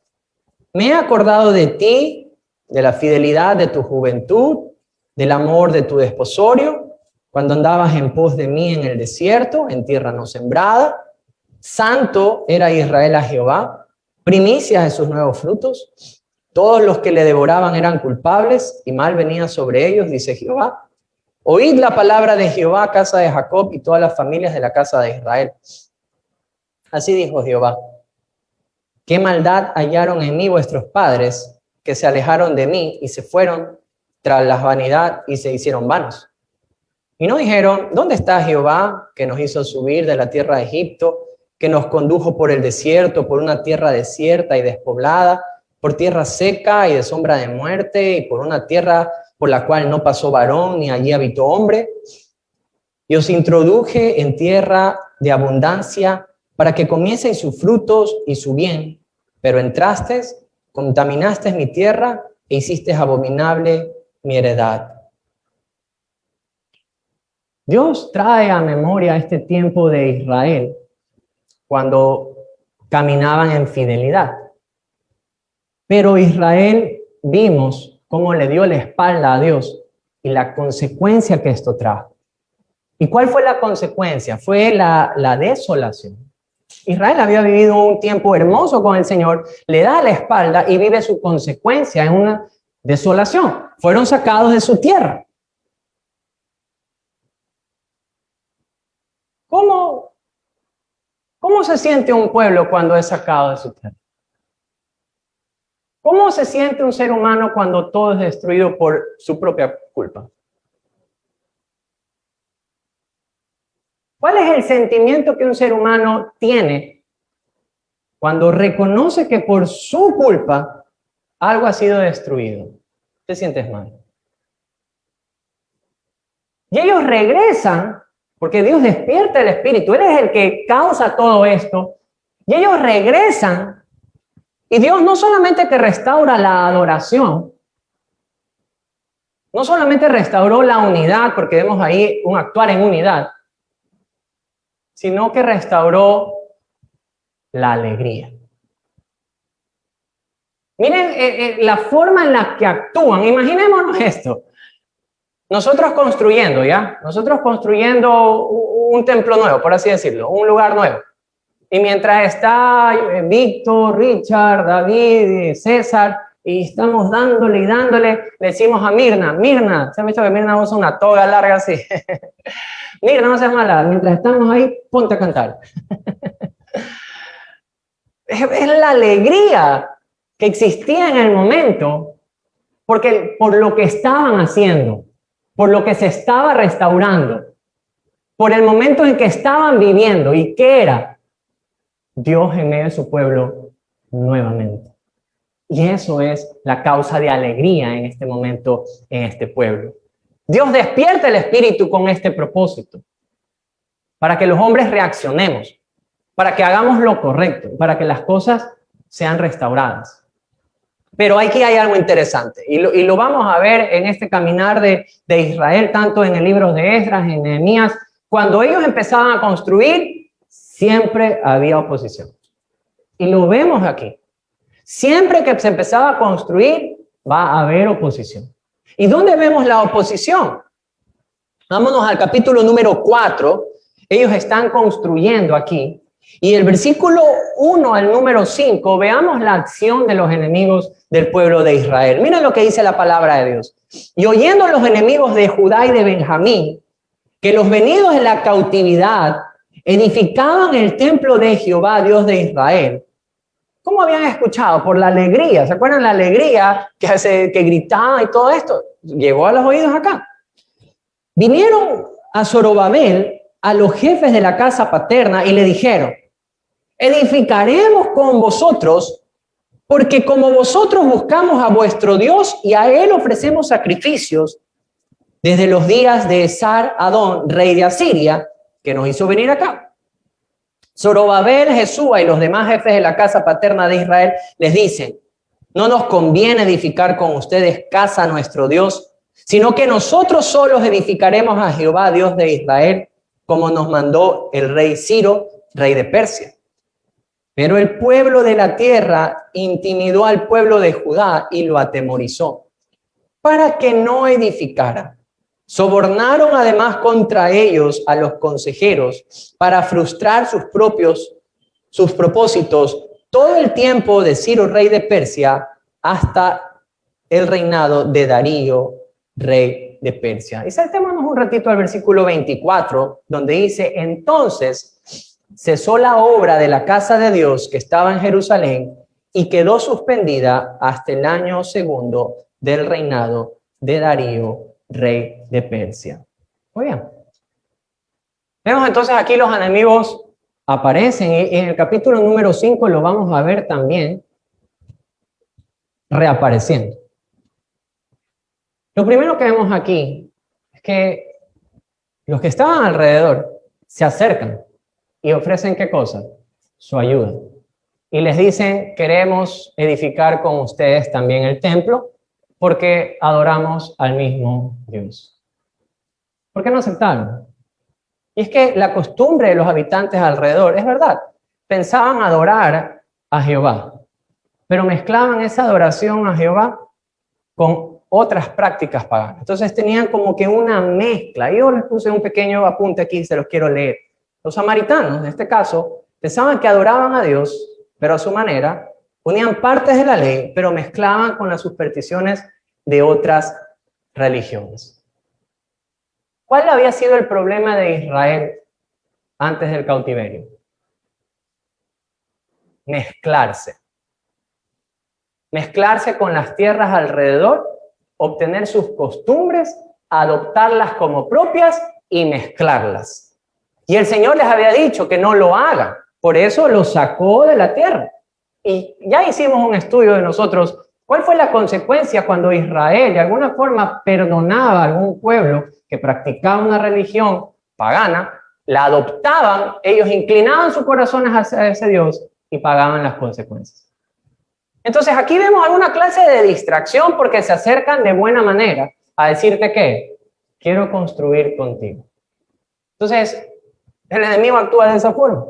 me he acordado de ti, de la fidelidad de tu juventud, del amor de tu desposorio, cuando andabas en pos de mí en el desierto, en tierra no sembrada. Santo era Israel a Jehová, primicias de sus nuevos frutos. Todos los que le devoraban eran culpables y mal venía sobre ellos, dice Jehová. Oíd la palabra de Jehová, casa de Jacob, y todas las familias de la casa de Israel. Así dijo Jehová: qué maldad hallaron en mí vuestros padres, que se alejaron de mí y se fueron tras la vanidad y se hicieron vanos. Y no dijeron, ¿dónde está Jehová, que nos hizo subir de la tierra de Egipto, que nos condujo por el desierto, por una tierra desierta y despoblada, por tierra seca y de sombra de muerte, y por una tierra por la cual no pasó varón, ni allí habitó hombre? Y os introduje en tierra de abundancia, para que comieseis sus frutos y su bien, pero entrasteis, contaminasteis mi tierra, e hicisteis abominable mi heredad. Dios trae a memoria este tiempo de Israel, cuando caminaban en fidelidad. Pero Israel, vimos cómo le dio la espalda a Dios y la consecuencia que esto trajo. ¿Y cuál fue la consecuencia? Fue la desolación. Israel había vivido un tiempo hermoso con el Señor, le da la espalda y vive su consecuencia en una desolación. Fueron sacados de su tierra. ¿Cómo se siente un pueblo cuando es sacado de su tierra? ¿Cómo se siente un ser humano cuando todo es destruido por su propia culpa? ¿Cuál es el sentimiento que un ser humano tiene cuando reconoce que por su culpa algo ha sido destruido? ¿Te sientes mal? Y ellos regresan, porque Dios despierta el espíritu, Él es el que causa todo esto, y ellos regresan. Y Dios no solamente que restaura la adoración, no solamente restauró la unidad, porque vemos ahí un actuar en unidad, sino que restauró la alegría. Miren la forma en la que actúan. Imaginémonos esto. Nosotros construyendo un templo nuevo, por así decirlo, un lugar nuevo. Y mientras está Víctor, Richard, David, César y estamos dándole y dándole. Le decimos a Mirna, ¿se han visto que Mirna usa una toga larga así? Mirna, no seas mala, mientras estamos ahí, ponte a cantar. Es la alegría que existía en el momento, porque por lo que estaban haciendo, por lo que se estaba restaurando, por el momento en que estaban viviendo. ¿Y qué era? Dios en medio de su pueblo nuevamente. Y eso es la causa de alegría en este momento, en este pueblo. Dios despierta el espíritu con este propósito, para que los hombres reaccionemos, para que hagamos lo correcto, para que las cosas sean restauradas. Pero aquí hay algo interesante, y lo vamos a ver en este caminar de Israel, tanto en el libro de Esdras, en Nehemías. Cuando ellos empezaban a construir, siempre había oposición. Y lo vemos aquí. Siempre que se empezaba a construir, va a haber oposición. ¿Y dónde vemos la oposición? Vámonos al capítulo número 4. Ellos están construyendo aquí. Y el versículo 1 al número 5, veamos la acción de los enemigos del pueblo de Israel. Miren lo que dice la palabra de Dios. Y oyendo los enemigos de Judá y de Benjamín, que los venidos de la cautividad edificaban el templo de Jehová, Dios de Israel. ¿Cómo habían escuchado? Por la alegría. ¿Se acuerdan la alegría que gritaban y todo esto? Llegó a los oídos acá. Vinieron a Zorobabel, a los jefes de la casa paterna, y le dijeron: edificaremos con vosotros, porque como vosotros buscamos a vuestro Dios y a él ofrecemos sacrificios desde los días de Esar-Adón, rey de Asiria, que nos hizo venir acá. Zorobabel, Jesúa y los demás jefes de la casa paterna de Israel les dicen: no nos conviene edificar con ustedes casa a nuestro Dios, sino que nosotros solos edificaremos a Jehová, Dios de Israel, como nos mandó el rey Ciro, rey de Persia. Pero el pueblo de la tierra intimidó al pueblo de Judá y lo atemorizó, para que no edificara. Sobornaron además contra ellos a los consejeros para frustrar sus propósitos todo el tiempo de Ciro, rey de Persia, hasta el reinado de Darío, rey de Persia. Y saltémonos un ratito al versículo 24, donde dice: entonces cesó la obra de la casa de Dios que estaba en Jerusalén y quedó suspendida hasta el año segundo del reinado de Darío, rey de Persia. Muy bien. Vemos entonces aquí los enemigos aparecen, y en el capítulo número 5 lo vamos a ver también reapareciendo. Lo primero que vemos aquí es que los que estaban alrededor se acercan y ofrecen ¿qué cosa? Su ayuda. Y les dicen: queremos edificar con ustedes también el templo, porque adoramos al mismo Dios. ¿Por qué no aceptaron? Y es que la costumbre de los habitantes alrededor, es verdad, pensaban adorar a Jehová, pero mezclaban esa adoración a Jehová con otras prácticas paganas. Entonces tenían como que una mezcla. Yo les puse un pequeño apunte aquí, se los quiero leer. Los samaritanos, en este caso, pensaban que adoraban a Dios, pero a su manera, ponían partes de la ley, pero mezclaban con las supersticiones de otras religiones. ¿Cuál había sido el problema de Israel antes del cautiverio? Mezclarse. Mezclarse con las tierras alrededor, obtener sus costumbres, adoptarlas como propias y mezclarlas. Y el Señor les había dicho que no lo hagan. Por eso los sacó de la tierra. Y ya hicimos un estudio de nosotros. ¿Cuál fue la consecuencia cuando Israel de alguna forma perdonaba a algún pueblo que practicaba una religión pagana? La adoptaban, ellos inclinaban sus corazones hacia ese Dios y pagaban las consecuencias. Entonces aquí vemos alguna clase de distracción porque se acercan de buena manera a decirte que quiero construir contigo. Entonces el enemigo actúa de esa forma.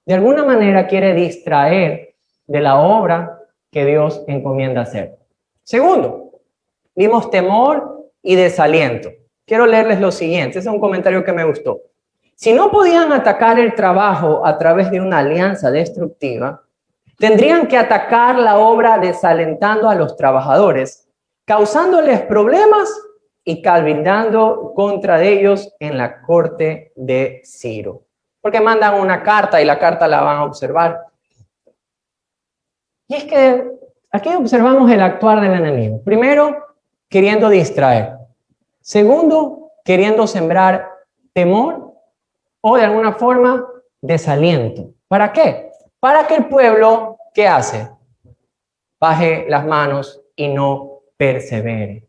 De alguna manera quiere distraer de la obra que Dios encomienda hacer. Segundo, vimos temor y desaliento. Quiero leerles lo siguiente, ese es un comentario que me gustó. Si no podían atacar el trabajo a través de una alianza destructiva, Tendrían que atacar la obra desalentando a los trabajadores, causándoles problemas y cabildeando contra ellos en la corte de Ciro. Porque mandan una carta y la carta la van a observar. Y es que aquí observamos el actuar del enemigo. Primero, queriendo distraer. Segundo, queriendo sembrar temor o de alguna forma desaliento. ¿Para qué? Para que el pueblo, ¿qué hace? Baje las manos y no persevere.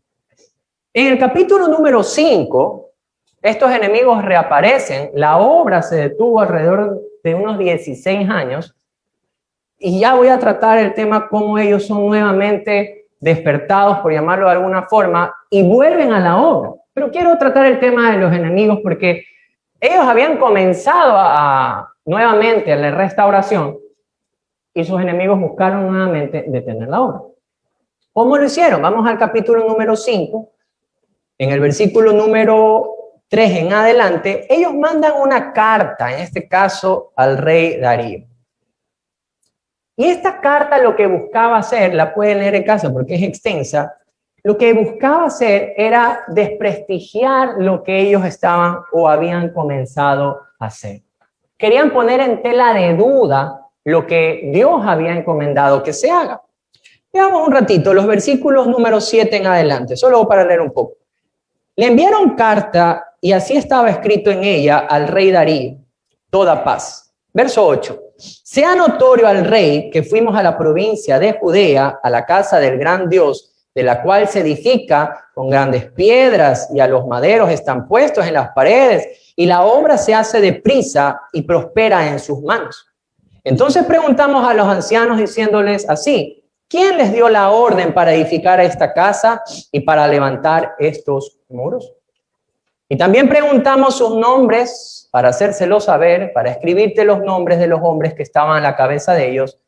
En el capítulo número 5, estos enemigos reaparecen. La obra se detuvo alrededor de unos 16 años. Y ya voy a tratar el tema cómo ellos son nuevamente despertados, por llamarlo de alguna forma, y vuelven a la obra. Pero quiero tratar el tema de los enemigos porque ellos habían comenzado nuevamente la restauración y sus enemigos buscaron nuevamente detener la obra. ¿Cómo lo hicieron? Vamos al capítulo número 5. En el versículo número 3 en adelante, ellos mandan una carta, en este caso al rey Darío. Y esta carta lo que buscaba hacer, la pueden leer en casa porque es extensa, lo que buscaba hacer era desprestigiar lo que ellos estaban o habían comenzado a hacer. Querían poner en tela de duda lo que Dios había encomendado que se haga. Veamos un ratito los versículos número 7 en adelante, solo para leer un poco. Le enviaron carta y así estaba escrito en ella al rey Darío, toda paz. Verso 8. Sea notorio al rey que fuimos a la provincia de Judea, a la casa del gran Dios, de la cual se edifica con grandes piedras y a los maderos están puestos en las paredes y la obra se hace deprisa y prospera en sus manos. Entonces preguntamos a los ancianos diciéndoles así, ¿quién les dio la orden para edificar esta casa y para levantar estos muros? Y también preguntamos sus nombres para hacérselos saber, para escribirte los nombres de los hombres que estaban a la cabeza de ellos,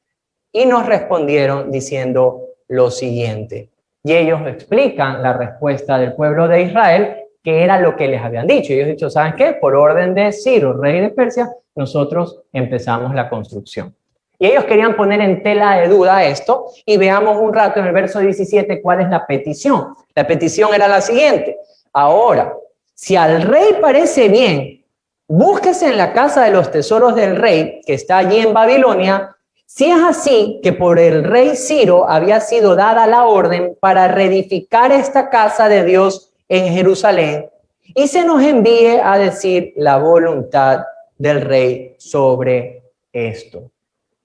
y nos respondieron diciendo lo siguiente. Y ellos explican la respuesta del pueblo de Israel, que era lo que les habían dicho. Y ellos han dicho, ¿saben qué? Por orden de Ciro, rey de Persia, nosotros empezamos la construcción. Y ellos querían poner en tela de duda esto, y veamos un rato en el verso 17 cuál es la petición. La petición era la siguiente. Ahora, si al rey parece bien, búsquese en la casa de los tesoros del rey, que está allí en Babilonia, si es así que por el rey Ciro había sido dada la orden para reedificar esta casa de Dios en Jerusalén, y se nos envíe a decir la voluntad del rey sobre esto.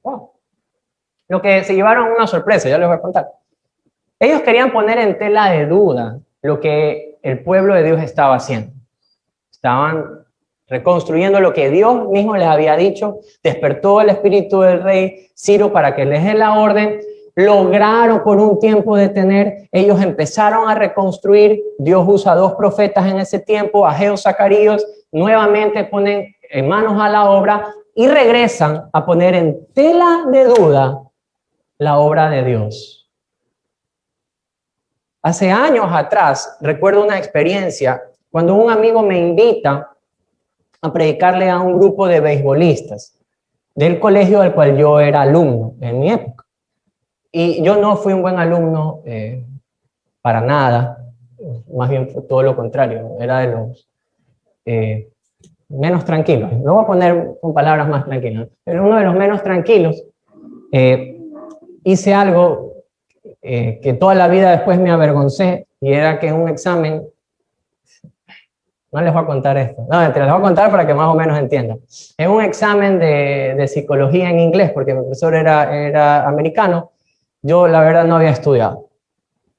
Wow. Lo que se llevaron una sorpresa, ya les voy a contar. Ellos querían poner en tela de duda lo que el pueblo de Dios estaba haciendo. Estaban reconstruyendo lo que Dios mismo les había dicho. Despertó el espíritu del rey Ciro para que les dé la orden. Lograron por un tiempo detener. Ellos empezaron a reconstruir. Dios usa 2 profetas en ese tiempo, Ageo, Zacarías. Nuevamente ponen en manos a la obra y regresan a poner en tela de duda la obra de Dios. Hace años atrás, recuerdo una experiencia cuando un amigo me invita a predicarle a un grupo de beisbolistas del colegio del cual yo era alumno en mi época. Y yo no fui un buen alumno para nada, más bien todo lo contrario, era de los menos tranquilos. Lo voy a poner con palabras más tranquilas, pero uno de los menos tranquilos. Hice algo que toda la vida después me avergoncé, y era que en un examen, no les voy a contar esto, no, te les voy a contar para que más o menos entiendan. En un examen de psicología en inglés, porque mi profesor era americano, yo la verdad no había estudiado.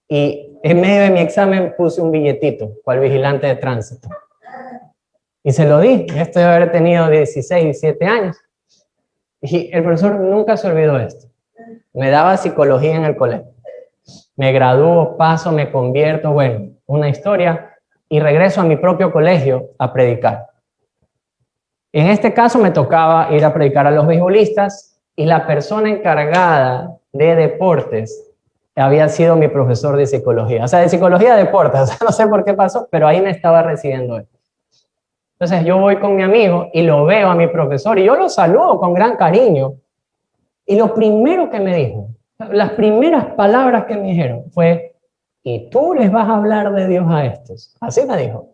Y en medio de mi examen puse un billetito, cual vigilante de tránsito. Y se lo di, esto de haber tenido 16, 17 años. Y el profesor nunca se olvidó de esto. Me daba psicología en el colegio. Me gradúo, paso, me convierto, bueno, una historia, y regreso a mi propio colegio a predicar. En este caso me tocaba ir a predicar a los beisbolistas, y la persona encargada de deportes había sido mi profesor de psicología. O sea, de psicología de deportes, o sea, no sé por qué pasó, pero ahí me estaba recibiendo él. Entonces yo voy con mi amigo y lo veo a mi profesor, y yo lo saludo con gran cariño. Y lo primero que me dijo, las primeras palabras que me dijeron fue, ¿y tú les vas a hablar de Dios a estos? Así me dijo.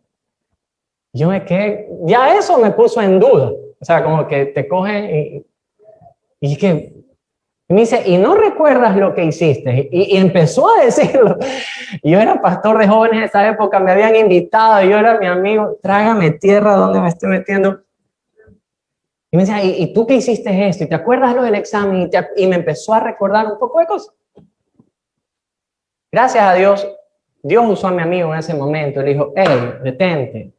Yo me quedé, ya eso me puso en duda. O sea, como que te coge y es que me dice, ¿y no recuerdas lo que hiciste? Y empezó a decirlo. Yo era pastor de jóvenes en esa época, me habían invitado, yo era mi amigo, trágame tierra donde me estoy metiendo. Y me decía, ¿y tú qué hiciste esto? ¿Y te acuerdas lo del examen? Y me empezó a recordar un poco de cosas. Gracias a Dios, Dios usó a mi amigo en ese momento. Le dijo, hey, detente.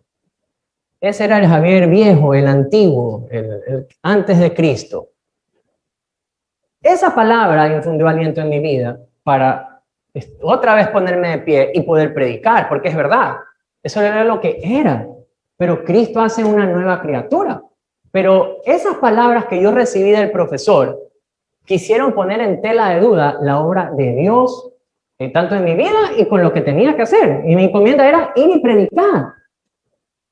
Ese era el Javier viejo, el antiguo, el antes de Cristo. Esa palabra infundió aliento en mi vida para otra vez ponerme de pie y poder predicar, porque es verdad, eso era lo que era. Pero Cristo hace una nueva criatura. Pero esas palabras que yo recibí del profesor quisieron poner en tela de duda la obra de Dios, tanto en mi vida y con lo que tenía que hacer. Y mi encomienda era ir y predicar.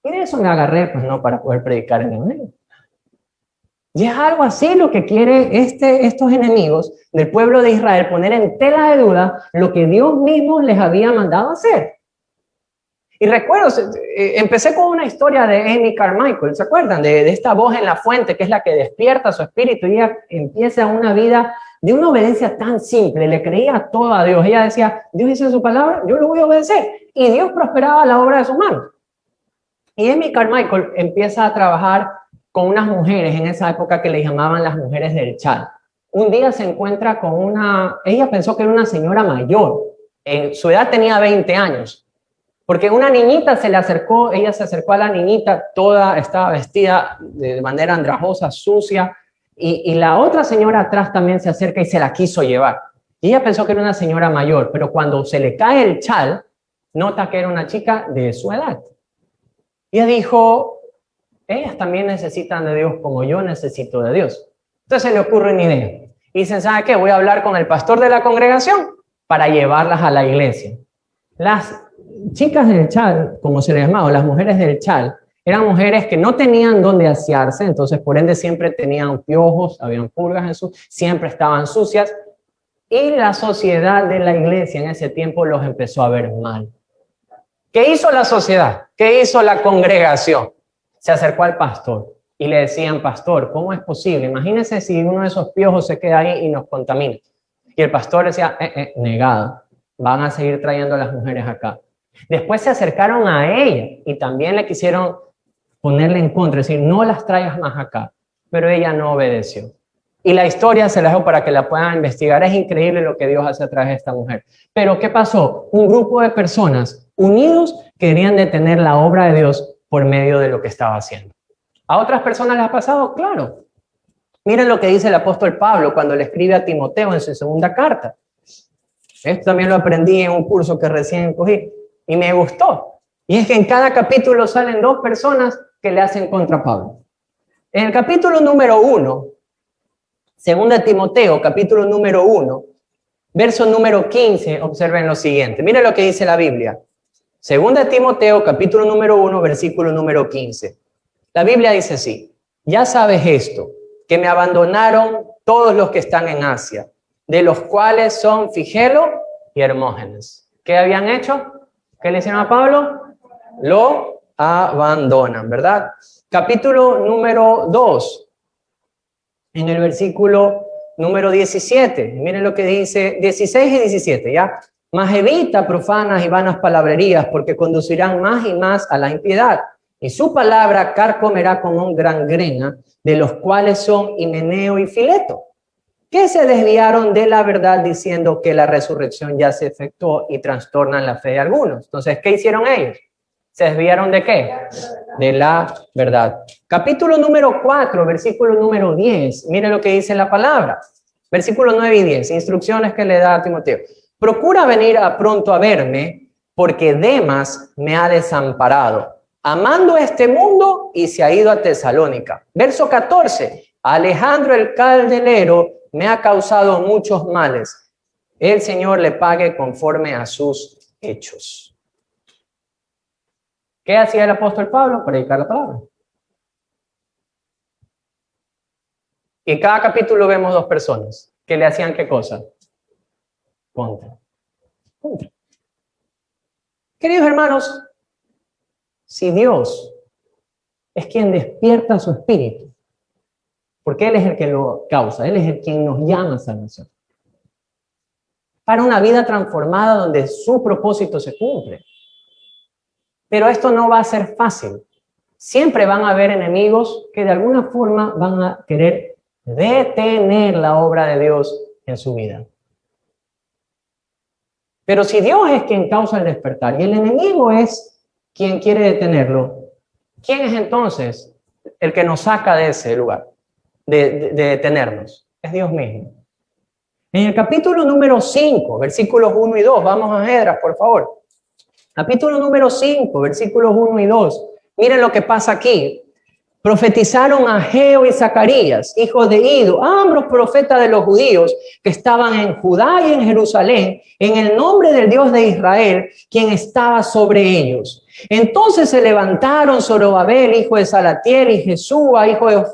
Y de eso me agarré, pues no, para poder predicar en el medio. Y es algo así lo que quiere estos enemigos del pueblo de Israel, poner en tela de duda lo que Dios mismo les había mandado hacer. Y recuerdo, empecé con una historia de Amy Carmichael, ¿se acuerdan? De esta voz en la fuente que es la que despierta su espíritu y ella empieza una vida de una obediencia tan simple, le creía todo a Dios. Ella decía, Dios dice su palabra, yo lo voy a obedecer. Y Dios prosperaba la obra de sus manos. Y Amy Carmichael empieza a trabajar con unas mujeres en esa época que le llamaban las mujeres del Chad. Un día se encuentra con ella pensó que era una señora mayor, en su edad tenía 20 años, porque una niñita se le acercó, ella se acercó a la niñita, toda estaba vestida de manera andrajosa, sucia, y la otra señora atrás también se acerca y se la quiso llevar. Y ella pensó que era una señora mayor, pero cuando se le cae el chal, nota que era una chica de su edad. Y ella dijo, ellas también necesitan de Dios como yo necesito de Dios. Entonces se le ocurre una idea. Y dicen, ¿sabe qué? Voy a hablar con el pastor de la congregación para llevarlas a la iglesia. Las chicas del chal, como se les llamaba, las mujeres del chal, eran mujeres que no tenían dónde asearse, entonces por ende siempre tenían piojos, habían pulgas en siempre estaban sucias. Y la sociedad de la iglesia en ese tiempo los empezó a ver mal. ¿Qué hizo la sociedad? ¿Qué hizo la congregación? Se acercó al pastor y le decían, pastor, ¿cómo es posible? Imagínense si uno de esos piojos se queda ahí y nos contamina. Y el pastor decía, negado, van a seguir trayendo a las mujeres acá. Después se acercaron a ella y también le quisieron ponerle en contra, es decir, no las traigas más acá. Pero ella no obedeció. Y la historia se la dejo para que la puedan investigar. Es increíble lo que Dios hace a través de esta mujer. Pero ¿qué pasó? Un grupo de personas unidos querían detener la obra de Dios por medio de lo que estaba haciendo. ¿A otras personas les ha pasado? Claro. Miren lo que dice el apóstol Pablo cuando le escribe a Timoteo en su segunda carta. Esto también lo aprendí en un curso que recién cogí y me gustó. Y es que en cada capítulo salen dos personas que le hacen contra Pablo. En el capítulo número 1, segunda Timoteo, capítulo número 1, verso número 15, observen lo siguiente. Miren lo que dice la Biblia. Segunda Timoteo, capítulo número 1, versículo número 15. La Biblia dice así, ya sabes esto, que me abandonaron todos los que están en Asia, de los cuales son Figelo y Hermógenes. ¿Qué habían hecho? ¿Qué le hicieron a Pablo? Lo abandonan, ¿verdad? Capítulo número 2, en el versículo número 17. Miren lo que dice 16 y 17, ¿ya? Mas evita profanas y vanas palabrerías, porque conducirán más y más a la impiedad. Y su palabra carcomerá como un gran grena, de los cuales son Himeneo y Fileto, que se desviaron de la verdad diciendo que la resurrección ya se efectuó y trastornan la fe de algunos. Entonces, ¿qué hicieron ellos? ¿Se desviaron de qué? De la verdad. Capítulo número 4, versículo número 10. Mire lo que dice la palabra. Versículo 9 y 10. Instrucciones que le da a Timoteo. Procura venir pronto a verme, porque Demas me ha desamparado, amando este mundo, y se ha ido a Tesalónica. Verso 14. Alejandro el caldelero me ha causado muchos males. El Señor le pague conforme a sus hechos. ¿Qué hacía el apóstol Pablo? Predicar la palabra. Y en cada capítulo vemos dos personas que le hacían ¿qué cosa? Contra. Queridos hermanos, si Dios es quien despierta su espíritu, porque Él es el que lo causa, Él es el quien nos llama a salvación, para una vida transformada donde su propósito se cumple. Pero esto no va a ser fácil. Siempre van a haber enemigos que de alguna forma van a querer detener la obra de Dios en su vida. Pero si Dios es quien causa el despertar y el enemigo es quien quiere detenerlo, ¿quién es entonces el que nos saca de ese lugar, de detenernos? Es Dios mismo. En el capítulo número 5, versículos 1 y 2, vamos a Esdras, por favor. Capítulo número 5, versículos 1 y 2. Miren lo que pasa aquí. Profetizaron Ageo y Zacarías, hijos de Ido, ambos profetas de los judíos que estaban en Judá y en Jerusalén, en el nombre del Dios de Israel, quien estaba sobre ellos. Entonces se levantaron Zorobabel, hijo de Salatiel, y Jesúa, hijo de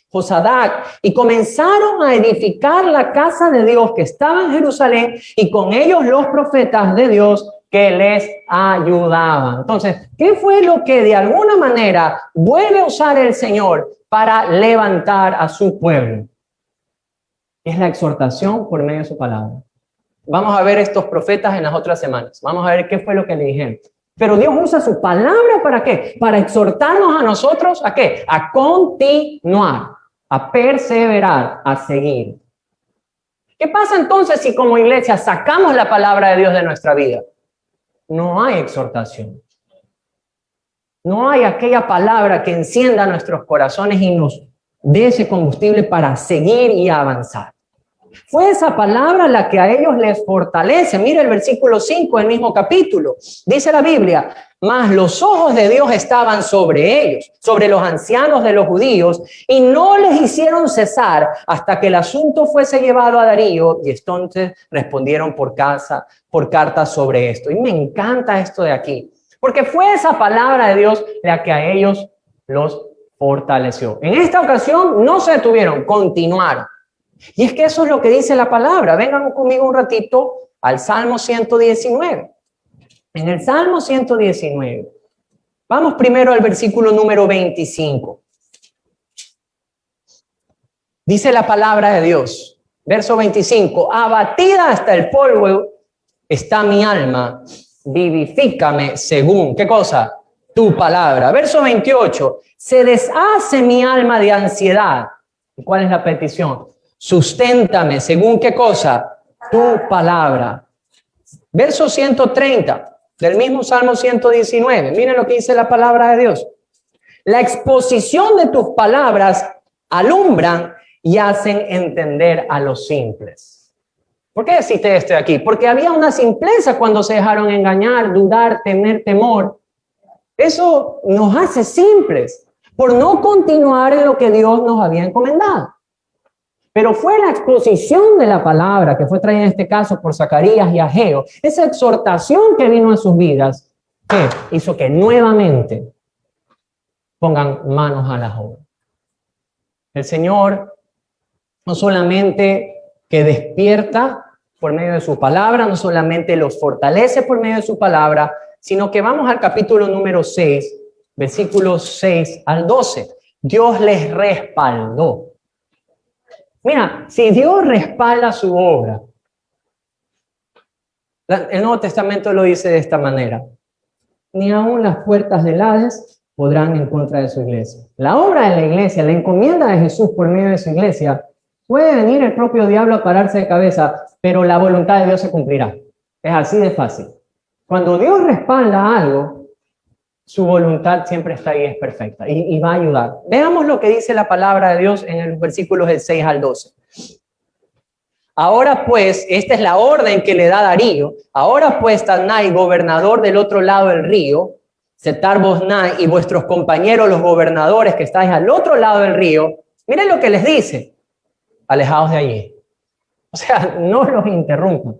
Josadac, y comenzaron a edificar la casa de Dios que estaba en Jerusalén, y con ellos los profetas de Dios que les ayudaban. Entonces, ¿qué fue lo que de alguna manera vuelve a usar el Señor para levantar a su pueblo? Es la exhortación por medio de su palabra. Vamos a ver estos profetas en las otras semanas. Vamos a ver qué fue lo que le dijeron. Pero Dios usa su palabra ¿para qué? Para exhortarnos a nosotros ¿a qué? A continuar, a perseverar, a seguir. ¿Qué pasa entonces si como iglesia sacamos la palabra de Dios de nuestra vida? No hay exhortación. No hay aquella palabra que encienda nuestros corazones y nos dé ese combustible para seguir y avanzar. Fue esa palabra la que a ellos les fortalece. Mira el versículo 5 del mismo capítulo. Dice la Biblia, mas los ojos de Dios estaban sobre ellos, sobre los ancianos de los judíos, y no les hicieron cesar hasta que el asunto fuese llevado a Darío, y entonces respondieron por carta sobre esto. Y me encanta esto de aquí, porque fue esa palabra de Dios la que a ellos los fortaleció. En esta ocasión no se detuvieron, continuaron. Y es que eso es lo que dice la palabra. Vengan conmigo un ratito al Salmo 119. En el Salmo 119, vamos primero al versículo número 25. Dice la palabra de Dios, verso 25, abatida hasta el polvo está mi alma, vivifícame según, ¿qué cosa? Tu palabra. Verso 28, se deshace mi alma de ansiedad. ¿Y cuál es la petición? Susténtame, ¿según qué cosa? Tu palabra. Verso 130 del mismo Salmo 119. Miren lo que dice la palabra de Dios. La exposición de tus palabras alumbran y hacen entender a los simples. ¿Por qué deciste esto de aquí? Porque había una simpleza cuando se dejaron engañar, dudar, tener temor. Eso nos hace simples por no continuar en lo que Dios nos había encomendado. Pero fue la exposición de la palabra que fue traída en este caso por Zacarías y Ageo, esa exhortación que vino en sus vidas, que hizo que nuevamente pongan manos a la obra. El Señor no solamente que despierta por medio de su palabra, no solamente los fortalece por medio de su palabra, sino que vamos al capítulo número 6, versículos 6 al 12. Dios les respaldó. Mira, si Dios respalda su obra, el Nuevo Testamento lo dice de esta manera: ni aun las puertas del Hades podrán en contra de su iglesia. La obra de la iglesia, la encomienda de Jesús por medio de su iglesia, puede venir el propio diablo a pararse de cabeza, pero la voluntad de Dios se cumplirá. Es así de fácil. Cuando Dios respalda algo, su voluntad siempre está ahí, es perfecta y va a ayudar. Veamos lo que dice la palabra de Dios en los versículos del 6 al 12. Ahora pues, esta es la orden que le da Darío. Ahora pues, Tadnai, gobernador del otro lado del río, Setar-Boznai y vuestros compañeros, los gobernadores que estáis al otro lado del río, miren lo que les dice: alejaos de allí. O sea, no los interrumpan.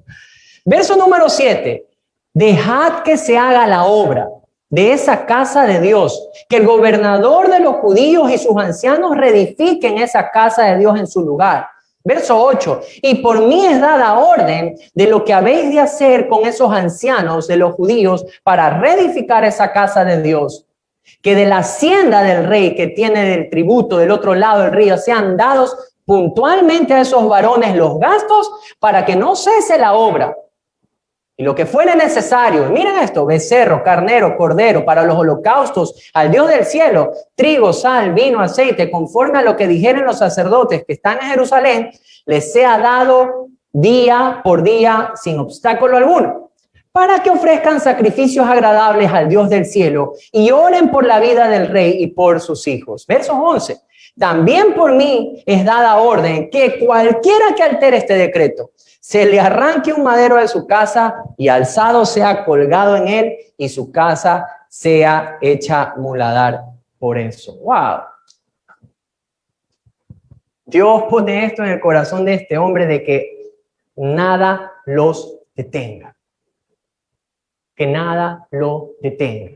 Verso número 7. Dejad que se haga la obra. de esa casa de Dios, que el gobernador de los judíos y sus ancianos reedifiquen esa casa de Dios en su lugar. Verso 8, y por mí es dada orden de lo que habéis de hacer con esos ancianos de los judíos para reedificar esa casa de Dios, que de la hacienda del rey que tiene del tributo del otro lado del río sean dados puntualmente a esos varones los gastos para que no cese la obra. Y lo que fuere necesario, miren esto, becerro, carnero, cordero, para los holocaustos al Dios del cielo, trigo, sal, vino, aceite, conforme a lo que dijeren los sacerdotes que están en Jerusalén, les sea dado día por día sin obstáculo alguno, para que ofrezcan sacrificios agradables al Dios del cielo y oren por la vida del rey y por sus hijos. Versos 11. También por mí es dada orden que cualquiera que altere este decreto, se le arranque un madero de su casa y alzado sea colgado en él y su casa sea hecha muladar por eso. ¡Wow! Dios pone esto en el corazón de este hombre de que nada los detenga. Que nada lo detenga.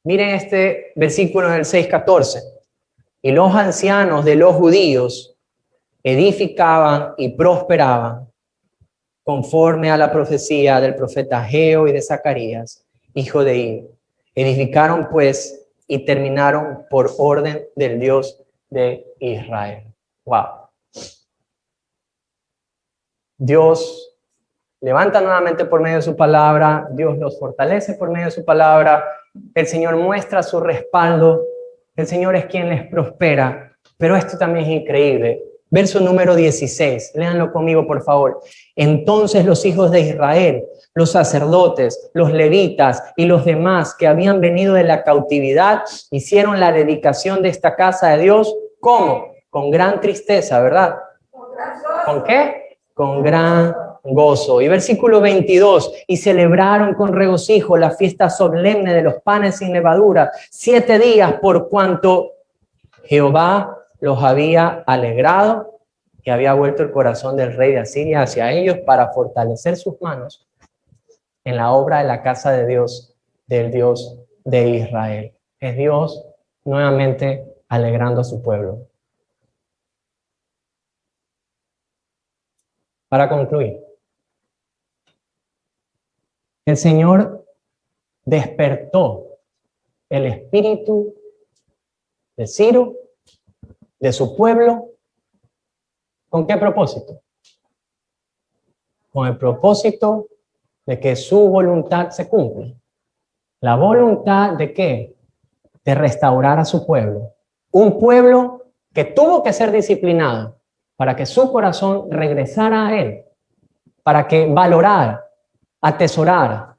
Miren este versículo del 6:14. Y los ancianos de los judíos edificaban y prosperaban conforme a la profecía del profeta Ageo y de Zacarías, hijo de Ido. Edificaron pues y terminaron por orden del Dios de Israel. Wow. Dios levanta nuevamente por medio de su palabra, Dios los fortalece por medio de su palabra, el Señor muestra su respaldo, el Señor es quien les prospera, pero esto también es increíble. Verso número 16, léanlo conmigo por favor. Entonces los hijos de Israel, los sacerdotes, los levitas y los demás que habían venido de la cautividad, hicieron la dedicación de esta casa de Dios, ¿cómo? Con gran tristeza, ¿verdad? ¿Con qué? Con gran gozo. Y versículo 22, y celebraron con regocijo la fiesta solemne de los panes sin levadura, 7 días, por cuanto Jehová los había alegrado y había vuelto el corazón del rey de Asiria hacia ellos para fortalecer sus manos en la obra de la casa de Dios, del Dios de Israel. Es Dios nuevamente alegrando a su pueblo. Para concluir, el Señor despertó el espíritu de Ciro, de su pueblo. ¿Con qué propósito? Con el propósito de que su voluntad se cumpla. ¿La voluntad de qué? De restaurar a su pueblo. Un pueblo que tuvo que ser disciplinado para que su corazón regresara a él, para que valorara, atesorara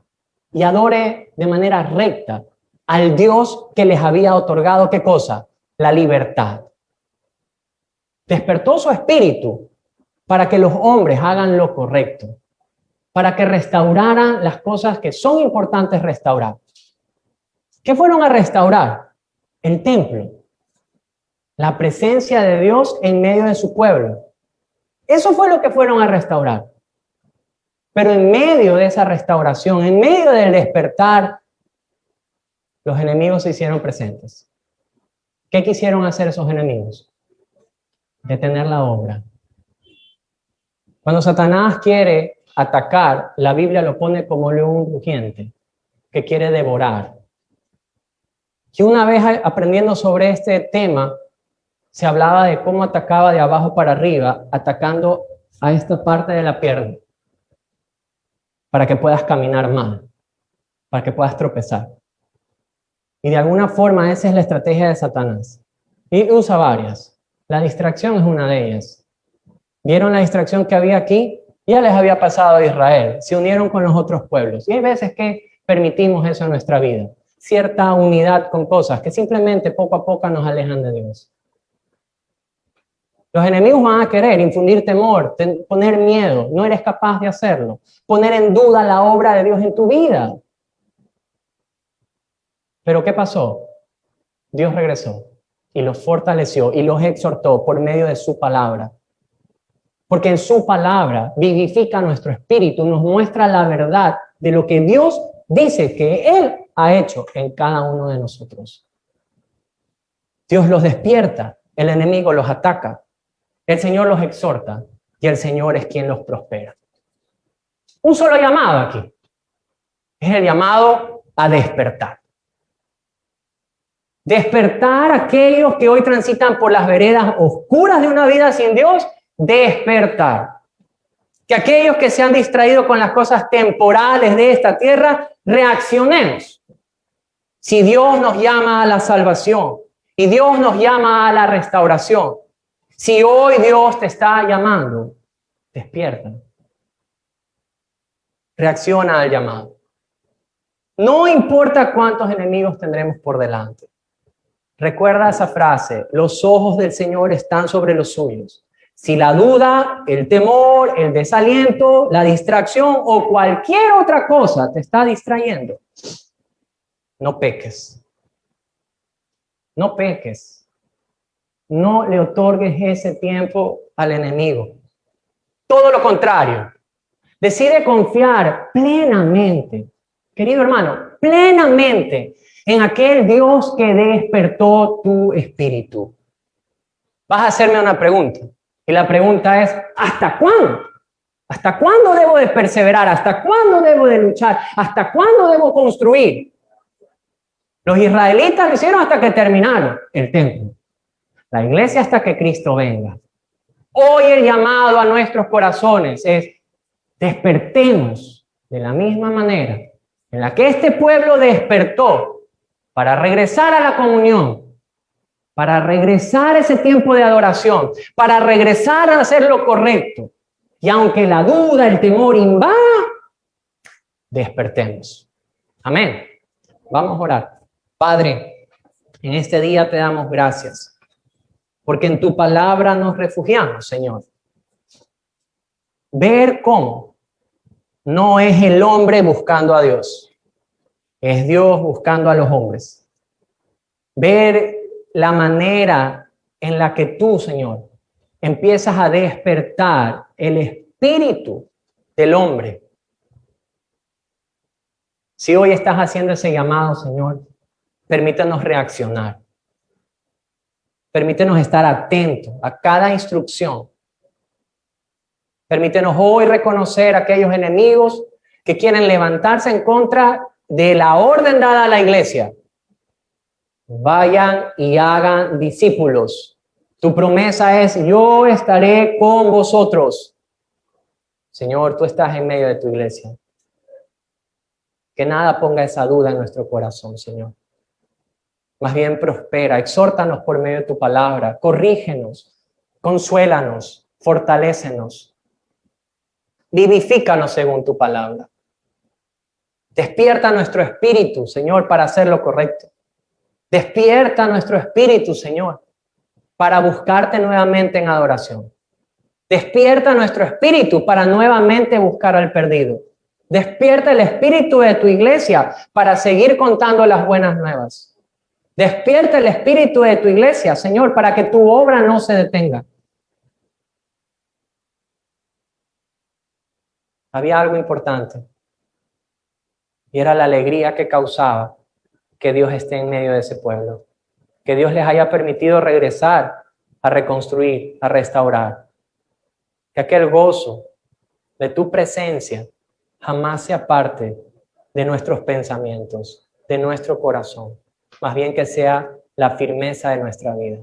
y adore de manera recta al Dios que les había otorgado, ¿qué cosa? La libertad. Despertó su espíritu para que los hombres hagan lo correcto, para que restauraran las cosas que son importantes restaurar. ¿Qué fueron a restaurar? El templo, la presencia de Dios en medio de su pueblo. Eso fue lo que fueron a restaurar. Pero en medio de esa restauración, en medio del despertar, los enemigos se hicieron presentes. ¿Qué quisieron hacer esos enemigos? Detener la obra. Cuando Satanás quiere atacar, la Biblia lo pone como león rugiente, que quiere devorar. Y una vez aprendiendo sobre este tema, se hablaba de cómo atacaba de abajo para arriba, atacando a esta parte de la pierna, para que puedas caminar mal, para que puedas tropezar. Y de alguna forma esa es la estrategia de Satanás. Y usa varias. La distracción es una de ellas. ¿Vieron la distracción que había aquí? Ya les había pasado a Israel. Se unieron con los otros pueblos. Y hay veces que permitimos eso en nuestra vida. Cierta unidad con cosas que simplemente poco a poco nos alejan de Dios. Los enemigos van a querer infundir temor, poner miedo. No eres capaz de hacerlo. Poner en duda la obra de Dios en tu vida. Pero ¿qué pasó? Dios regresó y los fortaleció y los exhortó por medio de su palabra. Porque en su palabra vivifica nuestro espíritu, nos muestra la verdad de lo que Dios dice que Él ha hecho en cada uno de nosotros. Dios los despierta, el enemigo los ataca, el Señor los exhorta y el Señor es quien los prospera. Un solo llamado aquí. Es el llamado a despertar. Despertar a aquellos que hoy transitan por las veredas oscuras de una vida sin Dios. Despertar. Que aquellos que se han distraído con las cosas temporales de esta tierra, reaccionemos. Si Dios nos llama a la salvación y Dios nos llama a la restauración, si hoy Dios te está llamando, despierta. Reacciona al llamado. No importa cuántos enemigos tendremos por delante. Recuerda esa frase, los ojos del Señor están sobre los suyos. Si la duda, el temor, el desaliento, la distracción o cualquier otra cosa te está distrayendo, no peques. No peques. No le otorgues ese tiempo al enemigo. Todo lo contrario. Decide confiar plenamente, querido hermano, plenamente en aquel Dios que despertó tu espíritu. Vas a hacerme una pregunta. Y la pregunta es, ¿hasta cuándo? ¿Hasta cuándo debo de perseverar? ¿Hasta cuándo debo de luchar? ¿Hasta cuándo debo construir? Los israelitas lo hicieron hasta que terminaron el templo. La iglesia hasta que Cristo venga. Hoy el llamado a nuestros corazones es despertemos de la misma manera en la que este pueblo despertó para regresar a la comunión, para regresar a ese tiempo de adoración, para regresar a hacer lo correcto. Y aunque la duda, el temor invada, despertemos. Amén. Vamos a orar. Padre, en este día te damos gracias, porque en tu palabra nos refugiamos, Señor. Ver cómo no es el hombre buscando a Dios, es Dios buscando a los hombres. Ver la manera en la que tú, Señor, empiezas a despertar el espíritu del hombre. Si hoy estás haciendo ese llamado, Señor, permítanos reaccionar. Permítenos estar atentos a cada instrucción. Permítenos hoy reconocer a aquellos enemigos que quieren levantarse en contra de la orden dada a la iglesia. Vayan y hagan discípulos. Tu promesa es, yo estaré con vosotros. Señor, tú estás en medio de tu iglesia. Que nada ponga esa duda en nuestro corazón, Señor. Más bien prospera, exhórtanos por medio de tu palabra, corrígenos, consuélanos, fortalécenos, vivifícanos según tu palabra. Despierta nuestro espíritu, Señor, para hacer lo correcto. Despierta nuestro espíritu, Señor, para buscarte nuevamente en adoración. Despierta nuestro espíritu para nuevamente buscar al perdido. Despierta el espíritu de tu iglesia para seguir contando las buenas nuevas. Despierta el espíritu de tu iglesia, Señor, para que tu obra no se detenga. Había algo importante y era la alegría que causaba que Dios esté en medio de ese pueblo, que Dios les haya permitido regresar a reconstruir, a restaurar, que aquel gozo de tu presencia jamás sea parte de nuestros pensamientos, de nuestro corazón, más bien que sea la firmeza de nuestra vida.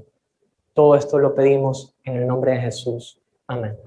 Todo esto lo pedimos en el nombre de Jesús. Amén.